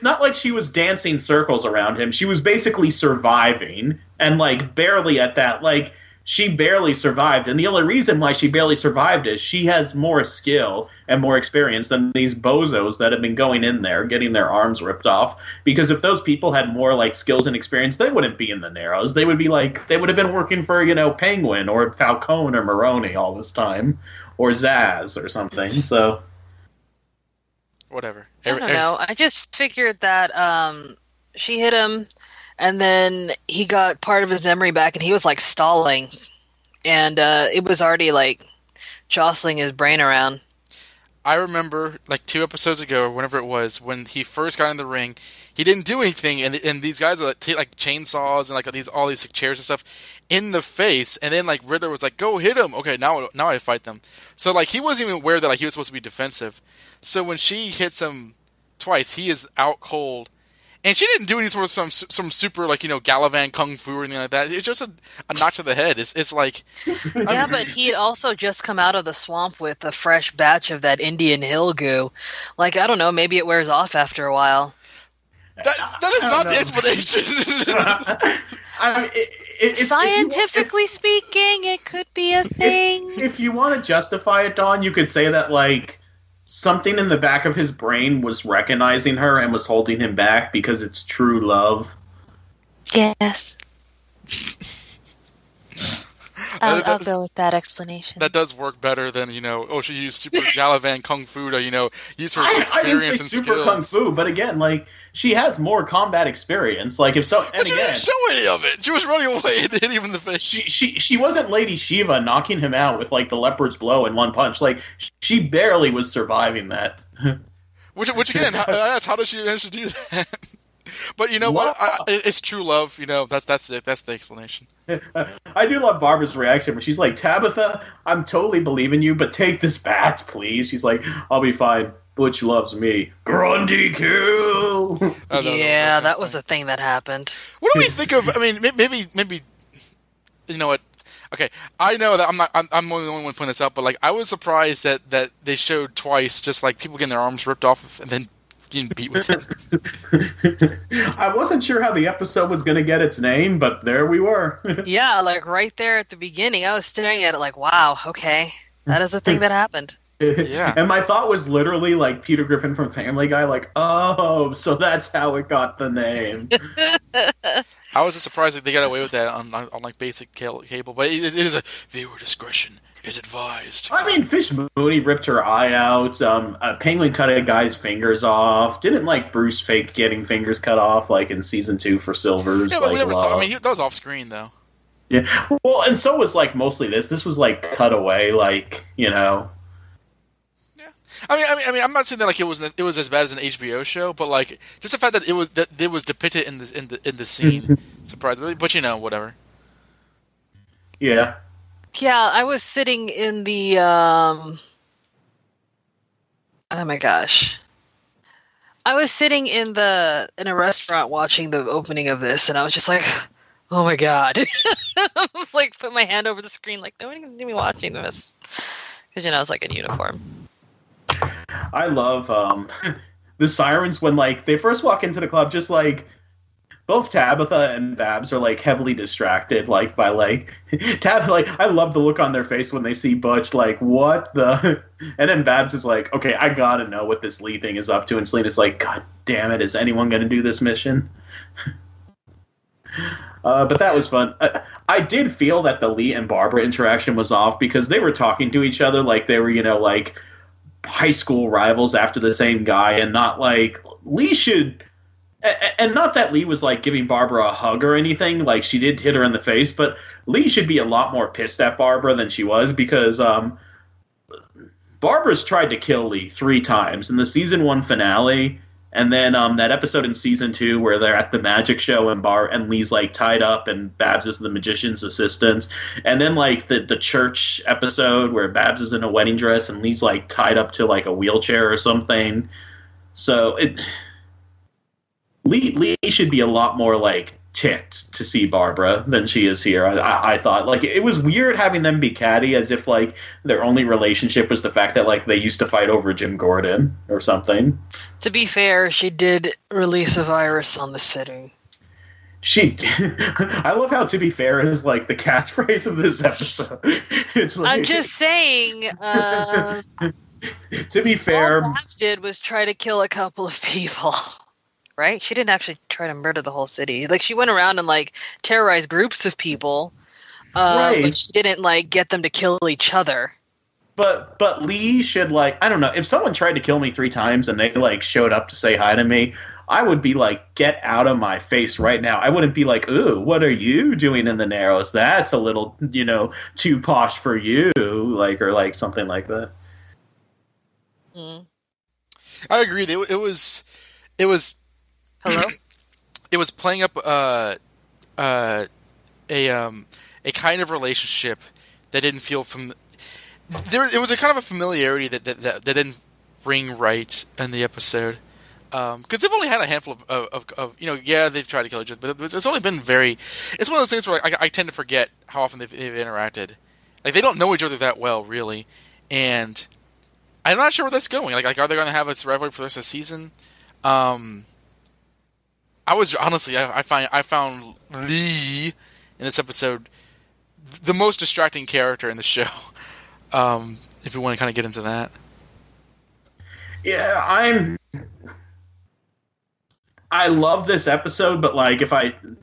not like she was dancing circles around him. She was basically surviving, and like barely at that. Like she barely survived, and the only reason why she barely survived is she has more skill and more experience than these bozos that have been going in there getting their arms ripped off. Because if those people had more like skills and experience, they wouldn't be in the Narrows. They would have been working for Penguin or Falcone or Maroney all this time, or Zaz or something. So whatever. I don't know. I just figured that she hit him, and then he got part of his memory back, and he was like stalling, and it was already like jostling his brain around. I remember like 2 episodes ago, or whenever it was, when he first got in the ring, he didn't do anything, and these guys would take like chainsaws and like all these chairs and stuff in the face, and then like Riddler was like, "Go hit him." Okay, now I fight them. So like he wasn't even aware that like he was supposed to be defensive. So when she hits him twice, he is out cold. And she didn't do any sort of some super like Galavan kung fu or anything like that. It's just a notch to the head. It's like yeah, but he'd also just come out of the swamp with a fresh batch of that Indian hill goo. Like I don't know, maybe it wears off after a while. That is not the explanation. Scientifically speaking, it could be a thing. If you want to justify it, Dawn, you could say that like something in the back of his brain was recognizing her and was holding him back because it's true love. Yes. I'll go with that explanation. That does work better than, she used super Galavan kung fu to, use her experience and skills. I didn't say super kung fu, but again, like, she has more combat experience. Like, if so, and but she again, didn't show any of it. She was running away and hit him in the face. She wasn't Lady Shiva knocking him out with, like, the leopard's blow in one punch. Like, she barely was surviving that. Which again, how does she manage to do that? But you know what? It's true love. That's the explanation. I do love Barbara's reaction when she's like, "Tabitha, I'm totally believing you, but take this bat, please." She's like, "I'll be fine. Butch loves me." Grundy kill. That was a thing that happened. What do we think of? I mean, maybe. You know what? Okay, I know that I'm the only one putting this up, but like I was surprised that they showed twice, just like people getting their arms ripped off and then getting beat with it. I wasn't sure how the episode was going to get its name, but there we were. Yeah, like right there at the beginning, I was staring at it like, wow, okay, that is a thing that happened. Yeah. And my thought was literally like Peter Griffin from Family Guy, like, oh, so that's how it got the name. I was just surprised that they got away with that on like basic cable, but it is a viewer discretion is advised. I mean, Fish Mooney ripped her eye out. Penguin cut a guy's fingers off. Didn't like Bruce fake getting fingers cut off like in season 2 for Silver's. Yeah, but we never saw. I mean, that was off screen though. Yeah, well, and so was like mostly this. This was like cut away, like Yeah, I mean, I'm not saying that like it was as bad as an HBO show, but like just the fact that it was depicted in the scene surprised me. But whatever. Yeah. Yeah, I was sitting in the oh my gosh. I was sitting in a restaurant watching the opening of this, and I was just like, oh my god. I was like put my hand over the screen like no one can see me watching this. Because I was like in uniform. I love the Sirens, when like they first walk into the club, just like both Tabitha and Babs are like heavily distracted, like by like like I love the look on their face when they see Butch, like what the, and then Babs is like, okay, I gotta know what this Lee thing is up to, and Selena's like, God damn it, is anyone gonna do this mission? But that was fun. I did feel that the Lee and Barbara interaction was off because they were talking to each other like they were, like high school rivals after the same guy, and not like Lee should. And not that Lee was like giving Barbara a hug or anything, like she did hit her in the face, but Lee should be a lot more pissed at Barbara than she was because Barbara's tried to kill Lee 3 times in the season 1 finale, and then that episode in season 2 where they're at the magic show and Lee's like tied up and Babs is the magician's assistant, and then like the church episode where Babs is in a wedding dress and Lee's like tied up to like a wheelchair or something. So Lee should be a lot more like ticked to see Barbara than she is here. I thought like it was weird having them be catty as if like their only relationship was the fact that like they used to fight over Jim Gordon or something. To be fair, she did release a virus on the city. She I love how "to be fair" is like the catchphrase of this episode. It's like, I'm just saying. To be fair, all Babs did was try to kill a couple of people. Right? She didn't actually try to murder the whole city. Like, she went around and, like, terrorized groups of people. Right. But she didn't, like, get them to kill each other. But Lee should, like, I don't know, if someone tried to kill me 3 times and they, like, showed up to say hi to me, I would be like, get out of my face right now. I wouldn't be like, ooh, what are you doing in the Narrows? That's a little, too posh for you, like, or, like, something like that. Mm. I agree. It was Hello? It was playing up a kind of relationship that didn't feel it was a kind of a familiarity that didn't ring right in the episode. Because they've only had a handful of they've tried to kill each other, but it's only been it's one of those things where I tend to forget how often they've interacted. Like, they don't know each other that well, really, and I'm not sure where that's going. Like are they going to have a rivalry for the rest of the season? I found Lee in this episode the most distracting character in the show. If we want to kind of get into that. Yeah, I love this episode, but like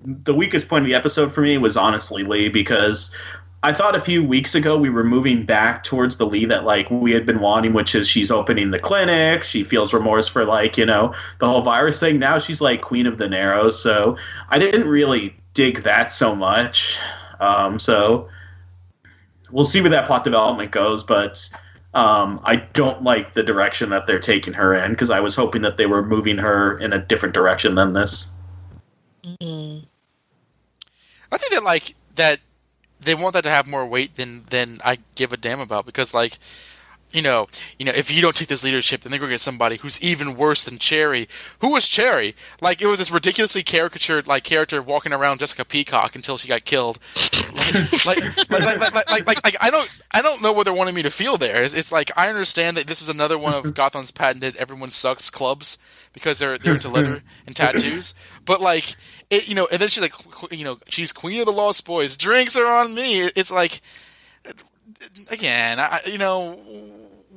the weakest point of the episode for me was honestly Lee, because I thought a few weeks ago we were moving back towards the Lee that like we had been wanting, which is she's opening the clinic, she feels remorse for like, the whole virus thing. Now she's like Queen of the Narrows, so I didn't really dig that so much. So we'll see where that plot development goes, but I don't like the direction that they're taking her in, because I was hoping that they were moving her in a different direction than this. Mm-hmm. I think that they want that to have more weight than I give a damn about, because like, if you don't take this leadership, then they're going to get somebody who's even worse than Cherry. Who was Cherry? Like, it was this ridiculously caricatured like character walking around Jessica Peacock until she got killed. Like I don't know what they're wanting me to feel there. It's like, I understand that this is another one of Gotham's patented "everyone sucks" clubs because they're into leather and tattoos. But like, and then she's like, she's Queen of the Lost Boys. Drinks are on me. It's like, again,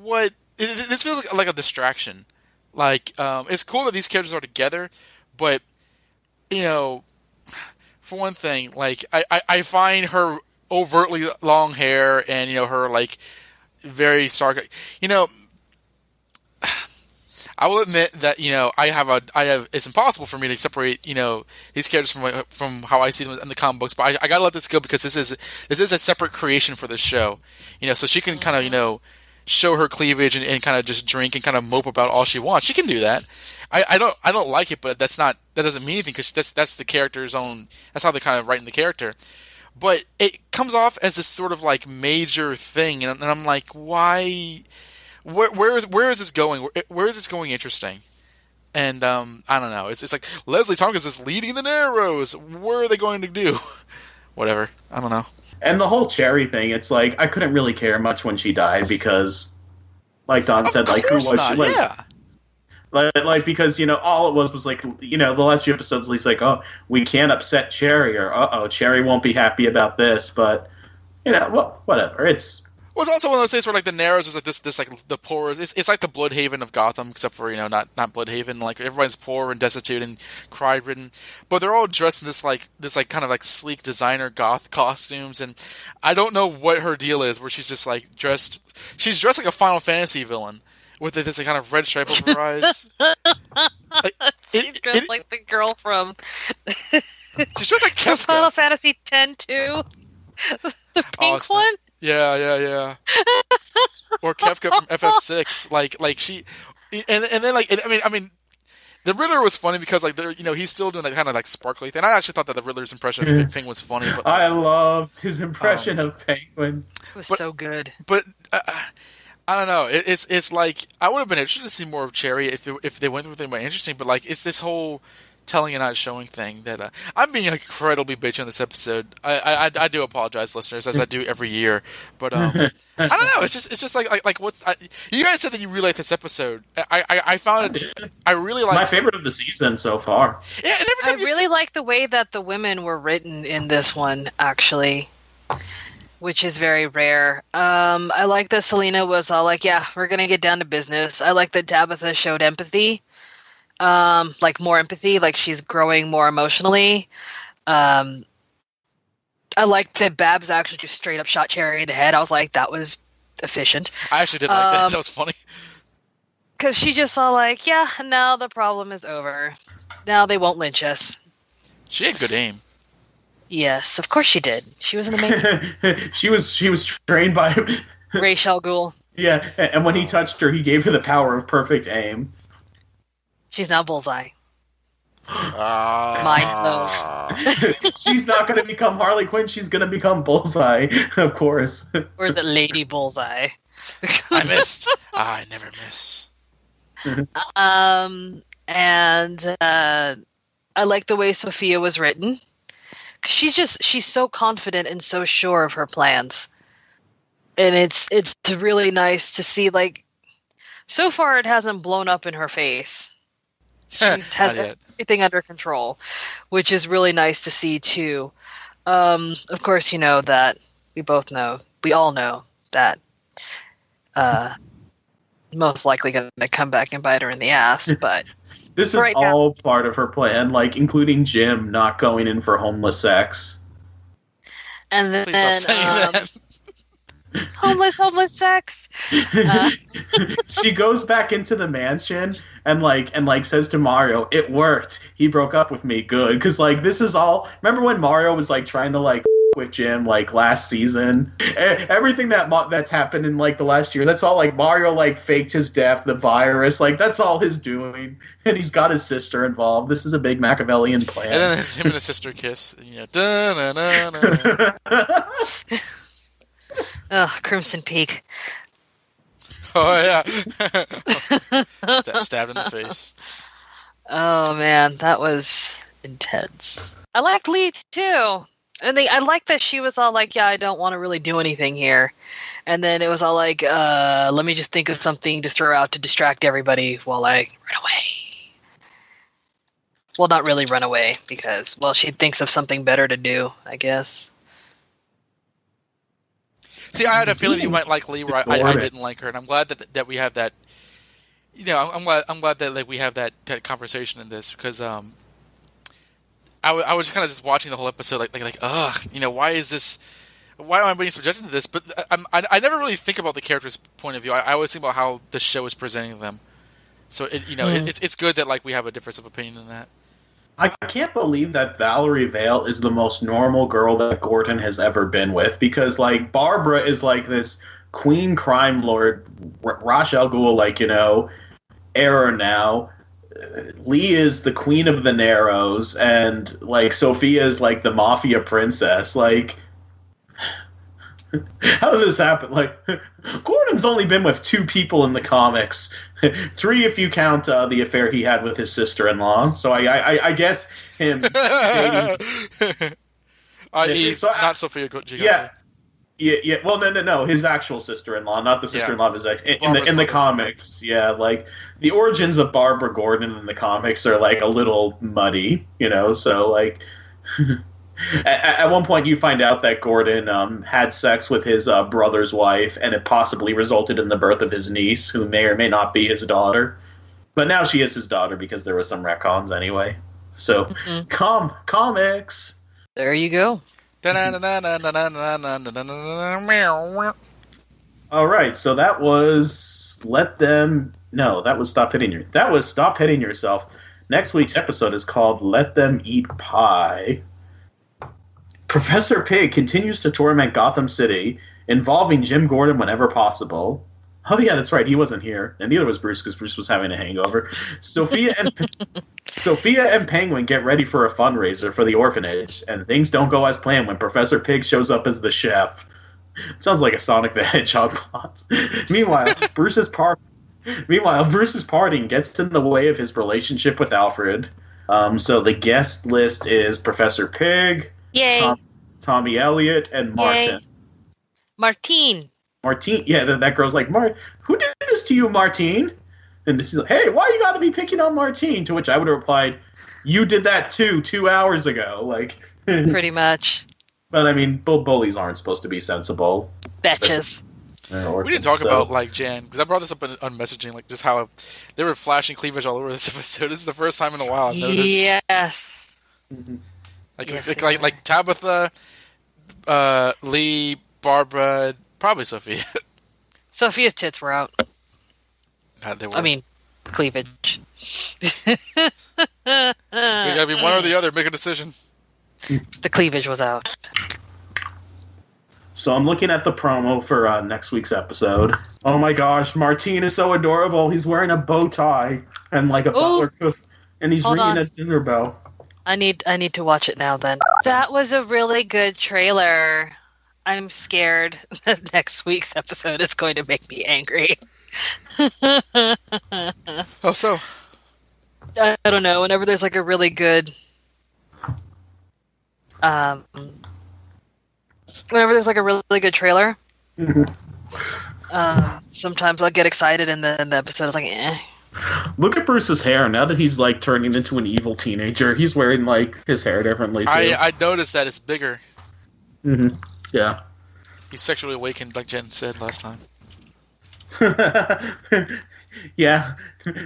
what? This feels like a distraction. Like, it's cool that these characters are together, but for one thing, like I find her overtly long hair and her like very sarcastic. I will admit that I have it's impossible for me to separate these characters from how I see them in the comic books, but I gotta let this go because this is a separate creation for this show, so she can kind of show her cleavage and kind of just drink and kind of mope about all she wants. She can do that. I don't like it, but that doesn't mean anything because that's the character's own. That's how they're kind of writing the character. But it comes off as this sort of like major thing, and I'm like, why? Where is this going? Where is this going? Interesting. And I don't know. It's like Leslie Tompkins is leading the Narrows. What are they going to do? Whatever. I don't know. And the whole Cherry thing, it's like I couldn't really care much when she died because, like Don said, like who was she? Like, yeah. Like because all it was like the last few episodes. He's like, oh, we can't upset Cherry, or Cherry won't be happy about this, but whatever. It's Well, it's also one of those things where like the Narrows is like this like the poor. It's like the Bloodhaven of Gotham, except for not Bloodhaven. Like everybody's poor and destitute and crime ridden, but they're all dressed in this kind of like sleek designer goth costumes. And I don't know what her deal is, where she's just like dressed. She's dressed like a Final Fantasy villain with this kind of red stripe over her eyes. She's dressed like the girl from she's dressed like Kefka. Final Fantasy X too. The pink one. Yeah. Or Kefka from FF6, like she, and then like I mean, the Riddler was funny because like he's still doing that kind of like sparkly thing. I actually thought that the Riddler's impression of Penguin was funny, but I loved his impression of Penguin. It was so good. But I don't know. It's like I would have been interested to see more of Cherry if they went with anything more interesting. But like it's this whole telling and not showing thing that I'm being incredibly bitchy on this episode. I do apologize, listeners, as I do every year. But I don't know. It's just like what's you guys said that you really liked this episode. I found it. I really liked my favorite of the season so far. Yeah, and every time I really like the way that the women were written in this one, actually, which is very rare. I like that Selena was all like, "Yeah, we're gonna get down to business." I like that Tabitha showed empathy. Like more empathy, like she's growing more emotionally. I like that Babs actually just straight up shot Cherry in the head. I was like, that was efficient. I actually did like that. That was funny. Because she just saw like, yeah, now the problem is over. Now they won't lynch us. She had good aim. Yes, of course she did. She was an amazing. she was trained by Ra's al Ghul. Yeah, and when he touched her, he gave her the power of perfect aim. She's now Bullseye. Mind blows. She's not going to become Harley Quinn. She's going to become Bullseye, of course. Or is it Lady Bullseye? I missed. I never miss. And I like the way Sophia was written. She's so confident and so sure of her plans. And it's really nice to see, like, so far it hasn't blown up in her face. She has everything under control, which is really nice to see too. Of course, we all know that most likely going to come back and bite her in the ass. But this is all part of her plan, like including Jim not going in for homeless sex. And then Please stop saying that. homeless sex. She goes back into the mansion and says to Mario, "It worked. He broke up with me. Good." Because this is all. Remember when Mario was trying to with Jim last season? Everything that's happened in the last year. That's all Mario faked his death, the virus. That's all his doing, and he's got his sister involved. This is a big Machiavellian plan. And then him and his sister kiss. Da-na-na-na. Crimson Peak. Oh yeah, stabbed in the face. Oh man, that was intense. I liked Lee too, and I like that she was all like, "Yeah, I don't want to really do anything here," and then it was all like, "Let me just think of something to throw out to distract everybody while I run away." Well, not really run away because she thinks of something better to do, I guess. See, I had a feeling you might like Lee, where I didn't like her, and I'm glad that we have that. I'm glad that we have that conversation in this because I was kind of just watching the whole episode why is this? Why am I being subjected to this? But I never really think about the character's point of view. I always think about how the show is presenting them. So it's good that we have a difference of opinion in that. I can't believe that Valerie Vale is the most normal girl that Gordon has ever been with, because Barbara is this queen crime lord, Ra's al Ghul, error now. Lee is the queen of the Narrows, and Sophia is the mafia princess. How did this happen? Gordon's only been with 2 people in the comics. 3 if you count the affair he had with his sister-in-law. So I guess him dating... Not Sophia Gigante. Yeah. Well, no. His actual sister-in-law, not the sister-in-law of his ex. In Barbara's the mother. comics, yeah, like the origins of Barbara Gordon in the comics are like a little muddy, So like, at one point you find out that Gordon had sex with his brother's wife, and it possibly resulted in the birth of his niece, who may or may not be his daughter. But now she is his daughter because there was some retcons anyway. So, comics. There you go. All right, so that was Stop Hitting Yourself. Next week's episode is called Let Them Eat Pie. Professor Pig continues to torment Gotham City, involving Jim Gordon whenever possible. Oh yeah, that's right. He wasn't here, and neither was Bruce because Bruce was having a hangover. Sophia and Penguin get ready for a fundraiser for the orphanage, and things don't go as planned when Professor Pig shows up as the chef. It sounds like a Sonic the Hedgehog plot. Meanwhile, Bruce's partying gets in the way of his relationship with Alfred. So the guest list is Professor Pig, Yay. Tommy Elliott, and Martin. Martine. Martine, yeah, that girl's like, who did this to you, Martine? And she's like, hey, why you gotta be picking on Martine? To which I would have replied, you did that too 2 hours ago. Like, Pretty much. But I mean, bullies aren't supposed to be sensible. Betches. We didn't talk about like Jan because I brought this up on messaging, like just how they were flashing cleavage all over this episode. This is the first time in a while I've noticed. Yes. Like Tabitha, Lee, Barbara, probably Sophia. Sophia's tits were out. They were. I mean, cleavage. We gotta be one or the other. Make a decision. The cleavage was out. So I'm looking at the promo for next week's episode. Oh my gosh, Martine is so adorable. He's wearing a bow tie and like a butler cuff, and he's ringing a dinner bell. I need to watch it now then. That was a really good trailer. I'm scared that next week's episode is going to make me angry. Oh, so? I don't know. Whenever there's like a really good, trailer, sometimes I'll get excited, and then the episode is like, eh. Look at Bruce's hair. Now that he's like turning into an evil teenager, he's wearing like his hair differently too. I noticed that it's bigger. Mm-hmm. Yeah. He's sexually awakened, like Jen said last time. Yeah.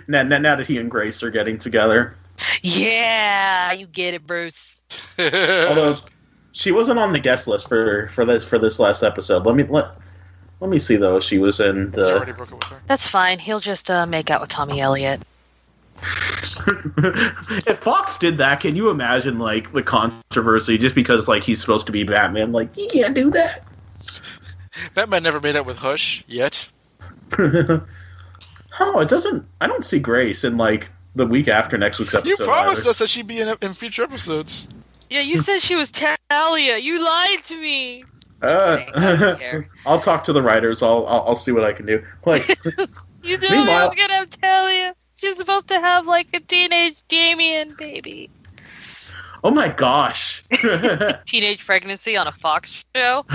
Now that he and Grace are getting together. Yeah, you get it, Bruce. Although she wasn't on the guest list for this last episode. Let me see though. She was in the. You already broke up with her. That's fine. He'll just make out with Tommy Elliott. If Fox did that, can you imagine like the controversy just because like he's supposed to be Batman? Like, you can't do that. Batman never made up with Hush yet. Oh, it doesn't. I don't see Grace in like the week after next week's episode. You promised either. us that she'd be in future episodes. Yeah, you said she was Talia. You lied to me. I don't care. I'll talk to the writers. I'll see what I can do. Like, you told me I was gonna have Talia. She's supposed to have like a teenage Damien baby. Oh my gosh! Teenage pregnancy on a Fox show.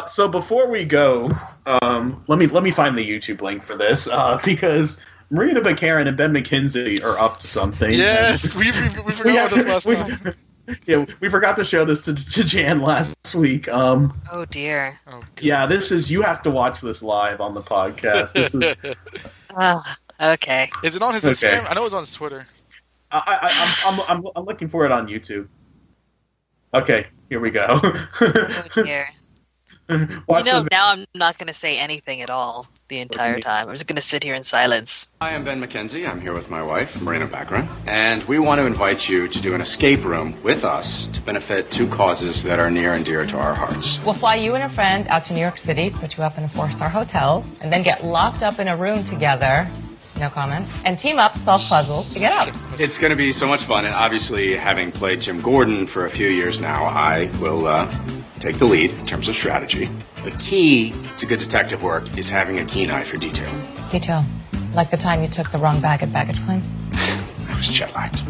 So before we go, let me find the YouTube link for this because Marina Baccarin and Ben McKenzie are up to something. Yes, we forgot about this last time. Yeah, we forgot to show this to Jan last week. Oh dear. Oh, yeah, this is you have to watch this live on the podcast. This is okay. Is it on his Instagram? I know it's on his Twitter. I'm looking for it on YouTube. Okay, here we go. Oh dear. Watch now I'm not going to say anything at all the entire time. I'm just going to sit here in silence. Hi, I'm Ben McKenzie. I'm here with my wife, Marina Baccarin, and we want to invite you to do an escape room with us to benefit two causes that are near and dear to our hearts. We'll fly you and a friend out to New York City, put you up in a 4-star hotel, and then get locked up in a room together, no comments, and team up, solve puzzles to get out. It's going to be so much fun, and obviously, having played Jim Gordon for a few years now, I will take the lead in terms of strategy. The key to good detective work is having a keen eye for detail. Detail. Like the time you took the wrong bag at baggage claim? I was jet-lagged.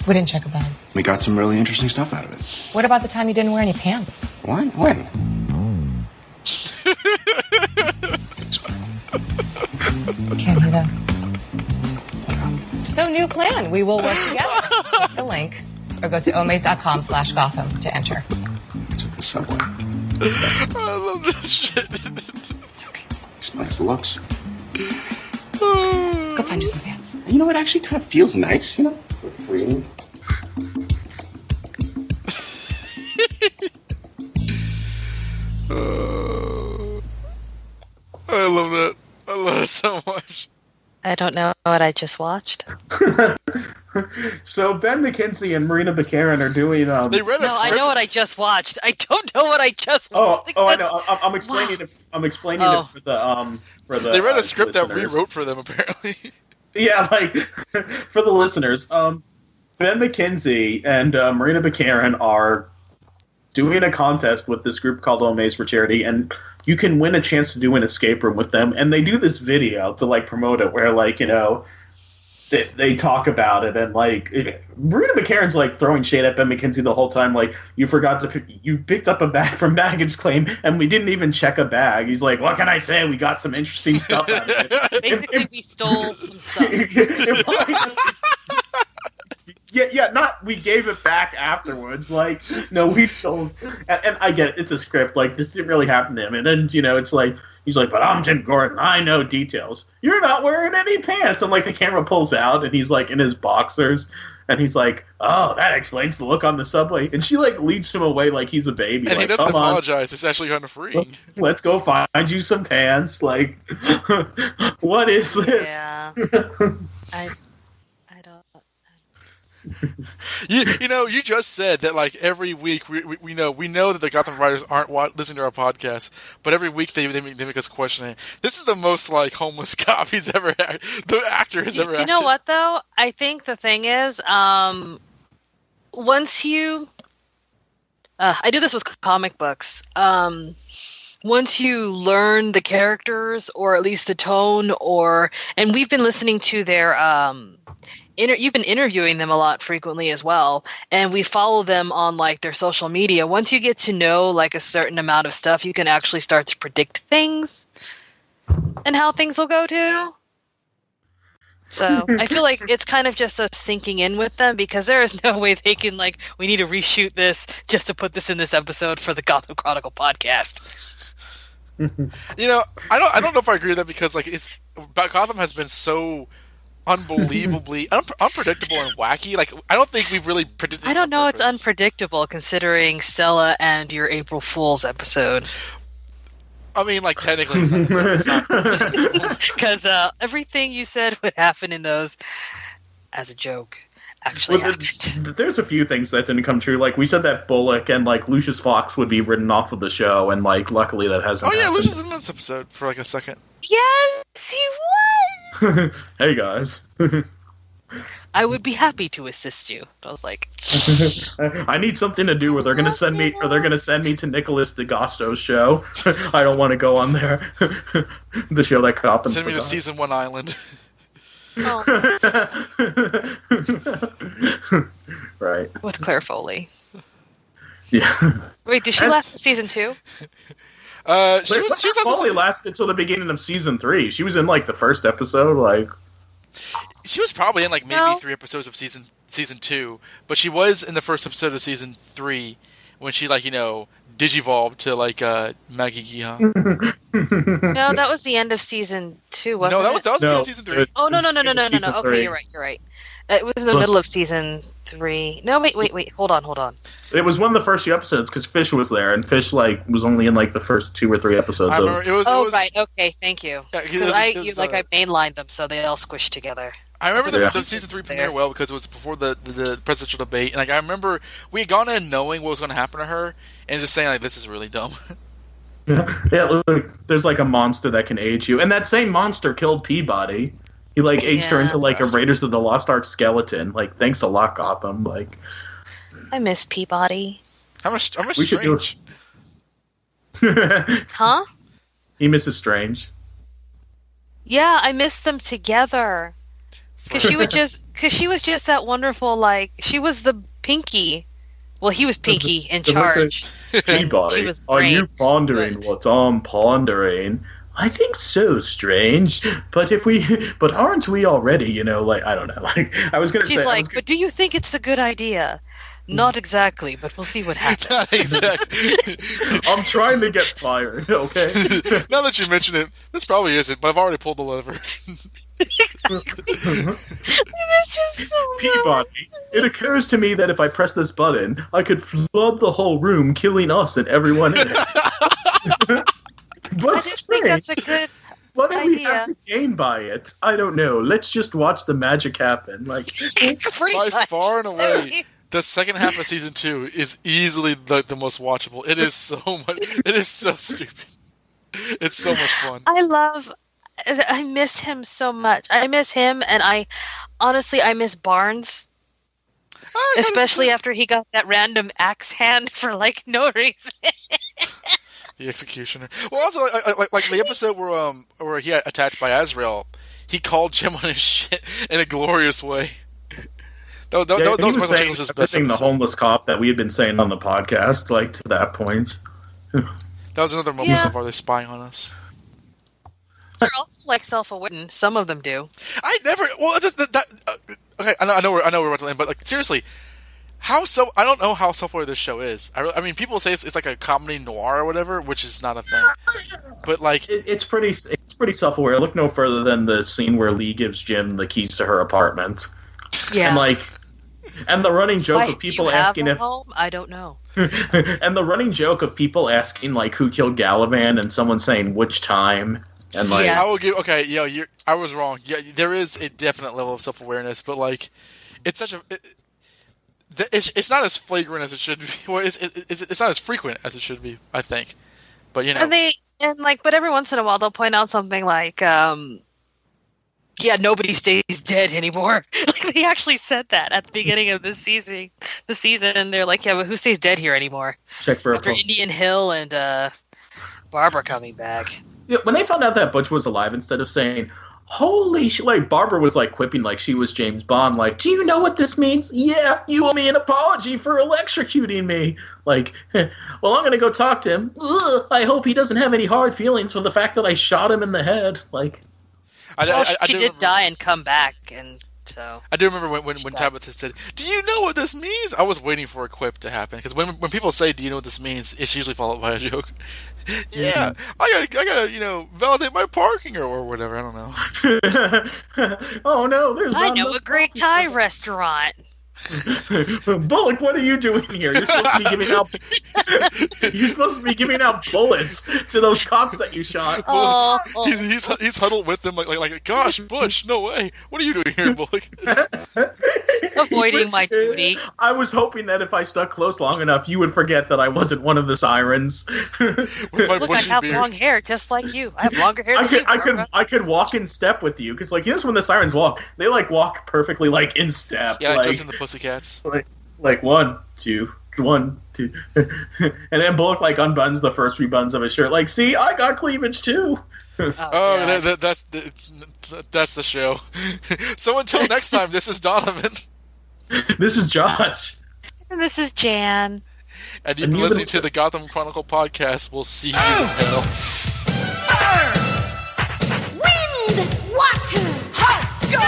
We didn't check a bag. We got some really interesting stuff out of it. What about the time you didn't wear any pants? What? When? Candida. So new plan. We will work together. Click the link or go to omaze.com/Gotham to enter. Took the subway. I love this shit. It's okay. Explains the looks. Let's go find you some pants. You know, it actually kind of feels nice, you know? Freeing. I love that. I love it so much. I don't know what I just watched. So Ben McKenzie and Marina Baccarin are doing. They read a No, I script. know what I just watched. I don't know what I just watched. I know. I'm explaining it. I'm explaining it for the. They read a script that we listeners. wrote for them, apparently. Yeah, like for the listeners, Ben McKenzie and Marina Baccarin are doing a contest with this group called Omaze for Charity, and you can win a chance to do an escape room with them. And they do this video to like promote it, where like they talk about it, and like Marina Baccarin's like throwing shade at Ben McKenzie the whole time, like you picked up a bag from baggage claim, and we didn't even check a bag. He's like, what can I say? We got some interesting stuff out of it. Basically, we stole some stuff. Not we gave it back afterwards. Like, no, we stole. And I get it, it's a script. Like, this didn't really happen to him. And then, it's like, he's like, but I'm Tim Gordon. I know details. You're not wearing any pants. And, like, the camera pulls out, and he's, like, in his boxers. And he's like, oh, that explains the look on the subway. And she, like, leads him away like he's a baby. And like, he doesn't come on, apologize. It's actually kind of freeing. let's go find you some pants. Like, what is this? Yeah. I don't. You just said that like every week we know that the Gotham writers aren't listening to our podcast, but every week they make us question it. This is the most like homeless cop the actor has ever acted. You know what though? I think the thing is, once you, I do this with comic books. Once you learn the characters, or at least the tone, and we've been listening to their you've been interviewing them a lot frequently as well, and we follow them on like their social media. Once you get to know like a certain amount of stuff, you can actually start to predict things and how things will go too. So I feel like it's kind of just a sinking in with them, because there is no way they can like, we need to reshoot this just to put this in this episode for the Gotham Chronicle podcast. I don't know if I agree with that, because like Gotham has been so unbelievably unpredictable and wacky. Like I don't think we've really predicted. I don't know. It's unpredictable considering Stella and your April Fool's episode. I mean, like technically, it's not because everything you said would happen in those as a joke actually happened. There's a few things that didn't come true. Like we said that Bullock and like Lucius Fox would be written off of the show, and like luckily that hasn't. Oh yeah, happened. Lucius is in this episode for like a second. Yes, he was. Hey guys. I would be happy to assist you. I was like, I need something to do, or they're gonna send me to Nicholas DeGasto's show. I don't want to go on there. The show that Gotham. Send me to Season 1 Island. oh, Right. with Claire Foley. Yeah. Wait, did she last in season 2? She was only lasted until the beginning of season 3. She was in like the first episode, like. She was probably in like maybe 3 episodes of season 2, but she was in the first episode of season 3 when she like digivolved to like Maggie Gihan. No, that was the end of season 2, wasn't it? No, that was the beginning of season 3. Oh no! Season Okay, 3. you're right. It was in the middle of season 3. No, wait. Hold on. It was one of the first few episodes because Fish was there, and Fish like was only in like the first 2 or 3 episodes. I remember, it was, right. Okay, thank you. Yeah, I mainlined them, so they all squished together. I remember the season 3 premiere well because it was before the presidential debate, and like I remember we had gone in knowing what was going to happen to her, and just saying like this is really dumb. Yeah. Look, there's like a monster that can age you, and that same monster killed Peabody. He like aged her into like a Raiders of the Lost Ark skeleton. Like, thanks a lot, Gotham. Like, I miss Peabody. How much we should do Strange? Huh? He misses Strange. Yeah, I miss them together. Because she was just that wonderful. Like she was the Pinky. Well, he was Pinky in The voice charge. of Peabody, She was are you brain, pondering but- what I'm pondering? I think so, Strange. But but aren't we already? You know, like I don't know. Like I was gonna She's say, like, but do you think it's a good idea? Not exactly, but we'll see what happens. Not exactly. I'm trying to get fired. Okay. Now that you mention it, this probably isn't, but I've already pulled the lever. Peabody, it occurs to me that if I press this button, I could flood the whole room, killing us and everyone in it. But I just think that's a good what do we have idea. to gain by it? I don't know. Let's just watch the magic happen. Like, pretty By much. far and I away, mean, the second half of season 2 is easily the most watchable. It is so much. It is so stupid. It's so much fun. I miss him so much. I miss him, and I miss Barnes. Especially after he got that random axe hand for like no reason. The executioner. Well, also like the episode where he got attacked by Azrael, he called Jim on his shit in a glorious way. That he was was Michael saying Chiklis' best everything the episode. homeless cop that we had been saying on the podcast, like to that point. That was another moment Yeah. so far. They're spying on us. They're also like self-aware. Some of them do. I never. Well, okay. I know we're about to end, but like seriously, I don't know how self-aware this show is. I mean, people say it's like a comedy noir or whatever, which is not a thing. But like, It's pretty self-aware. Look no further than the scene where Lee gives Jim the keys to her apartment, Yeah. and the running joke Why of people you have asking a if, home? I don't know. and the running joke of people asking like who killed Galavan, and someone saying which time, and like Yeah. I will give. Okay, I was wrong. Yeah, there is a definite level of self-awareness, but like, it's such a. It's not as flagrant as it should be. Well, it's not as frequent as it should be, I think. But you know, But every once in a while they'll point out something like, nobody stays dead anymore. Like they actually said that at the beginning of this season. And they're like, yeah, but who stays dead here anymore? check for After Indian Hill and Barbara coming back. Yeah, when they found out that Butch was alive, instead of saying, holy shit, like, Barbara was, like, quipping like she was James Bond, like, do you know what this means? Yeah, you owe me an apology for electrocuting me. Like, well, I'm gonna go talk to him. Ugh, I hope he doesn't have any hard feelings for the fact that I shot him in the head. Like, She did die and come back, and so... I do remember when Tabitha said, do you know what this means? I was waiting for a quip to happen, because when people say, do you know what this means, it's usually followed by a joke. Yeah, I gotta, validate my parking or whatever, I don't know. oh no, there's I not know a enough great Thai restaurant. Bullock, what are you doing here? You're supposed to be giving out. You're supposed to be giving out bullets to those cops that you shot. Oh, He's huddled with them like, gosh, Butch, no way. What are you doing here, Bullock? avoiding my duty. I was hoping that if I stuck close long enough, you would forget that I wasn't one of the sirens. With my Look, I bushy have beard. long hair, just like you. I have longer hair than you, Barbara. I could walk in step with you because, like, when the sirens walk, they like walk perfectly, like in step. Yeah, like, just in the Pussycats. like 1, 2, 1, 2, and then Bullock like unbuttons the first 3 buttons of his shirt. Like, see, I got cleavage too. Oh, that's the show. So until next time, this is Donovan. This is Josh. And this is Jan. And you've been listening to the Gotham Chronicle podcast. We'll see you in hell. Wind, water, go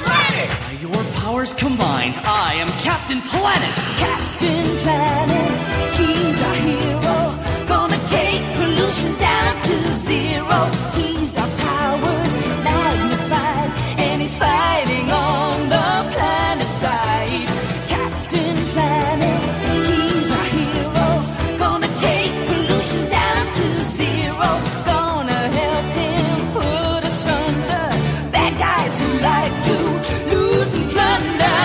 planet! By your powers combined, I am Captain Planet! Captain Planet, he's our hero. Gonna take pollution down to 0. He's our powers magnified, and he's fighting on the planet side. Captain Planet, he's our hero. Gonna take pollution down to 0. Gonna help him put asunder bad guys who like to loot and plunder.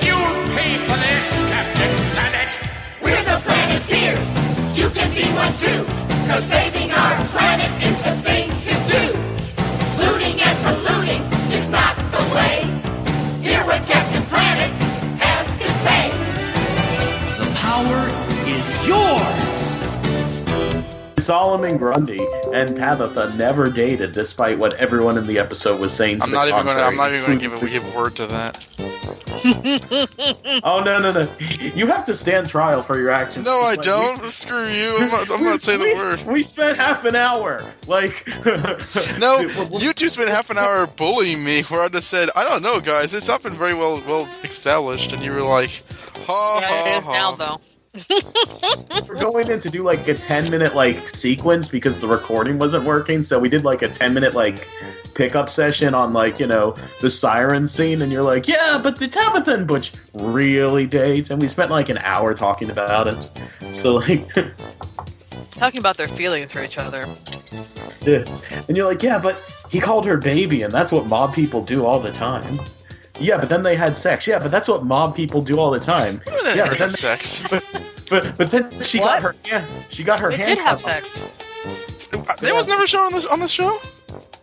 You'll pay for this, Captain Planet. We're the Planeteers. You can be one too. Cause saving our planet is the thing to do. Looting and polluting is not the way. Hear what Captain Planet has to say. The power is yours! Solomon Grundy and Tabitha never dated, despite what everyone in the episode was saying. I'm not even going to give a word to that. Oh no! You have to stand trial for your actions. No, I don't. Screw you. I'm not saying a word. We spent half an hour. Like, no, you two spent half an hour bullying me, where I just said, I don't know, guys. It's not been very well established, and you were like, ha Yeah, it ha is ha. now, though. we're going in to do like a 10-minute like sequence because the recording wasn't working, so we did like a 10-minute like pickup session on like, you know, the siren scene, and you're like, yeah, but the Tabitha and Butch really date, and we spent like an hour talking about it. So like Talking about their feelings for each other. yeah. And you're like, yeah, but he called her baby, and that's what mob people do all the time. Yeah, but then they had sex. Yeah, but that's what mob people do all the time. Yeah, but then sex. But then she got her They hand did have cut off. sex. That was never shown on this show?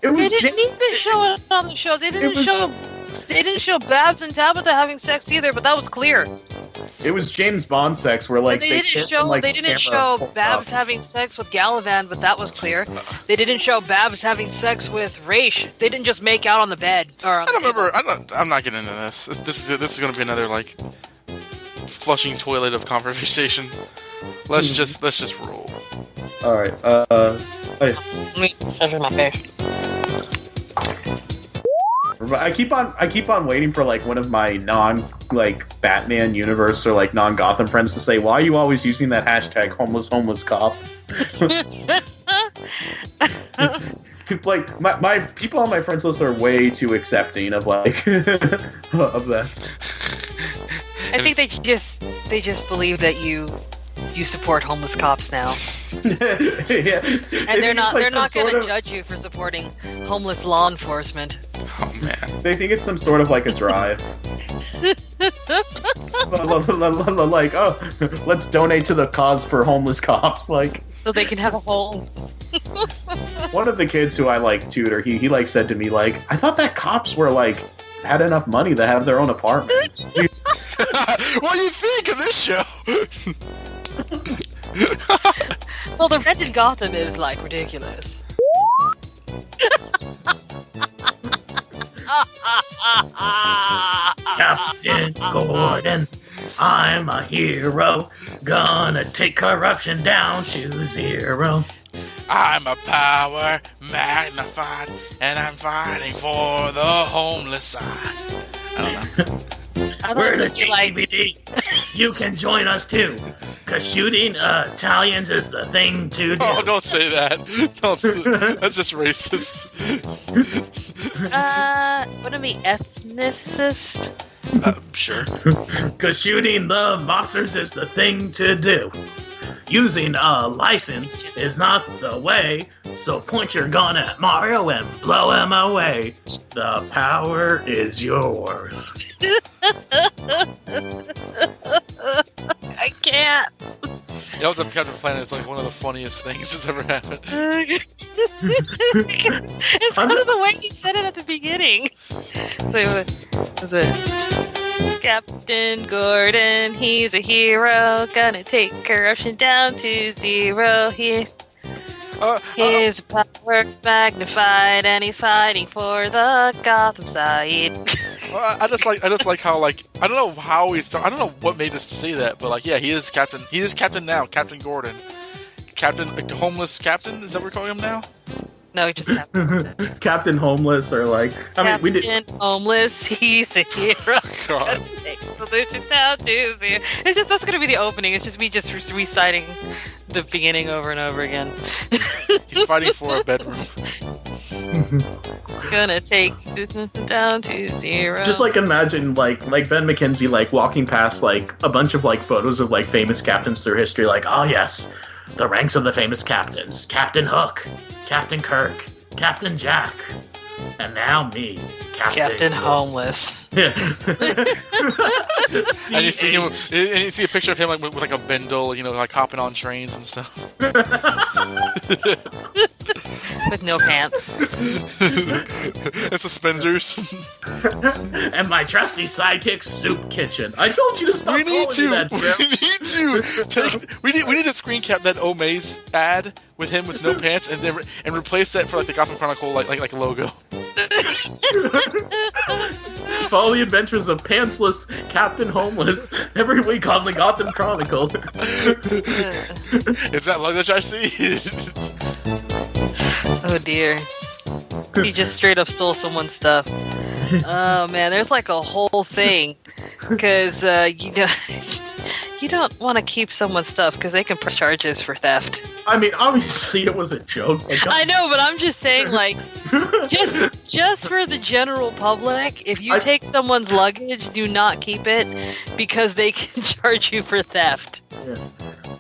It was They didn't James- need to show it on the show. They didn't show Babs and Tabitha having sex either, but that was clear. It was James Bond sex where like But they didn't kissed show and, like, they didn't the show camera pulled Babs up. having sex with Galavan, but that was clear. They didn't show Babs having sex with Raish. They didn't just make out on the bed or on I don't the table. remember. I'm not getting into this. This is going to be another like flushing toilet of conversation. Let's just roll. All right. Let me measure my face. I keep on waiting for like one of my non like Batman universe or like non Gotham friends to say, why are you always using that hashtag homeless cop? Like my people on my friends list are way too accepting of like of that. I think they just believe that you support homeless cops now, Yeah. and they're not going sort to of- judge you for supporting homeless law enforcement. Oh man. They think it's some sort of like a drive. Like, oh, let's donate to the cause for homeless cops. Like, So they can have a home. one of the kids who I like tutor, he like said to me like, I thought that cops were like had enough money to have their own apartment. What do you think of this show? Well, the rent in Gotham is like ridiculous. Captain Gordon, I'm a hero. Gonna take corruption down to zero. I'm a power magnified, and I'm fighting for the homeless side. I don't know. I We're thought the it was like JCVD. You can join us too. Cause shooting Italians is the thing to do. Oh, don't say that. That's just racist. what am I, ethnicist? Sure. Cause shooting the boxers is the thing to do. Using a license is not the way, so point your gun at Mario and blow him away. The power is yours. I can't. Yells at Captain Planet is like one of the funniest things that's ever happened. It's because of the way he said it at the beginning. So, was it Captain Gordon? He's a hero, gonna take corruption down to zero. His power magnified, and he's fighting for the Gotham side. I just like how like I don't know how he's I don't know what made us say that, but like yeah, he is captain. He is captain now, Captain Gordon. Captain, like, homeless captain. Is that what we're calling him now? No, he just Captain. Captain Homeless or like we did. Captain Homeless, he's a hero. God. Take solution down to zero. It's just that's gonna be the opening. It's just me just reciting the beginning over and over again. He's fighting for a bedroom. Gonna take down to zero. Just like imagine like Ben McKenzie like walking past like a bunch of like photos of like famous captains through history, like, oh yes, the ranks of the famous captains: Captain Hook, Captain Kirk, Captain Jack, and now me, Captain Homeless. And you see him, and you see a picture of him like with like a bindle, you know, like hopping on trains and stuff. With no pants. And suspenders. And my trusty sidekick, Soup Kitchen. I told you to stop We need calling me that, Jim. we need to screen cap that Omaze ad with him with no pants, and then replace that for like the Gotham Chronicle like logo. follow the adventures of pantsless Captain Homeless every week on the Gotham Chronicle. Is that luggage I see? Oh dear. You just straight up stole someone's stuff. Oh man, there's like a whole thing. Because, you don't want to keep someone's stuff because they can press charges for theft. I mean, obviously it was a joke. I know, but I'm just saying, like, just for the general public, if you take someone's luggage, do not keep it because they can charge you for theft. Yeah.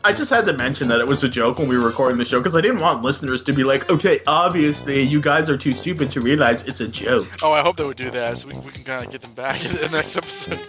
I just had to mention that it was a joke when we were recording the show because I didn't want listeners to be like, okay, obviously you guys are too stupid to realize it's a joke. Oh, I hope they would do that so we can kind of get them back in the next episode.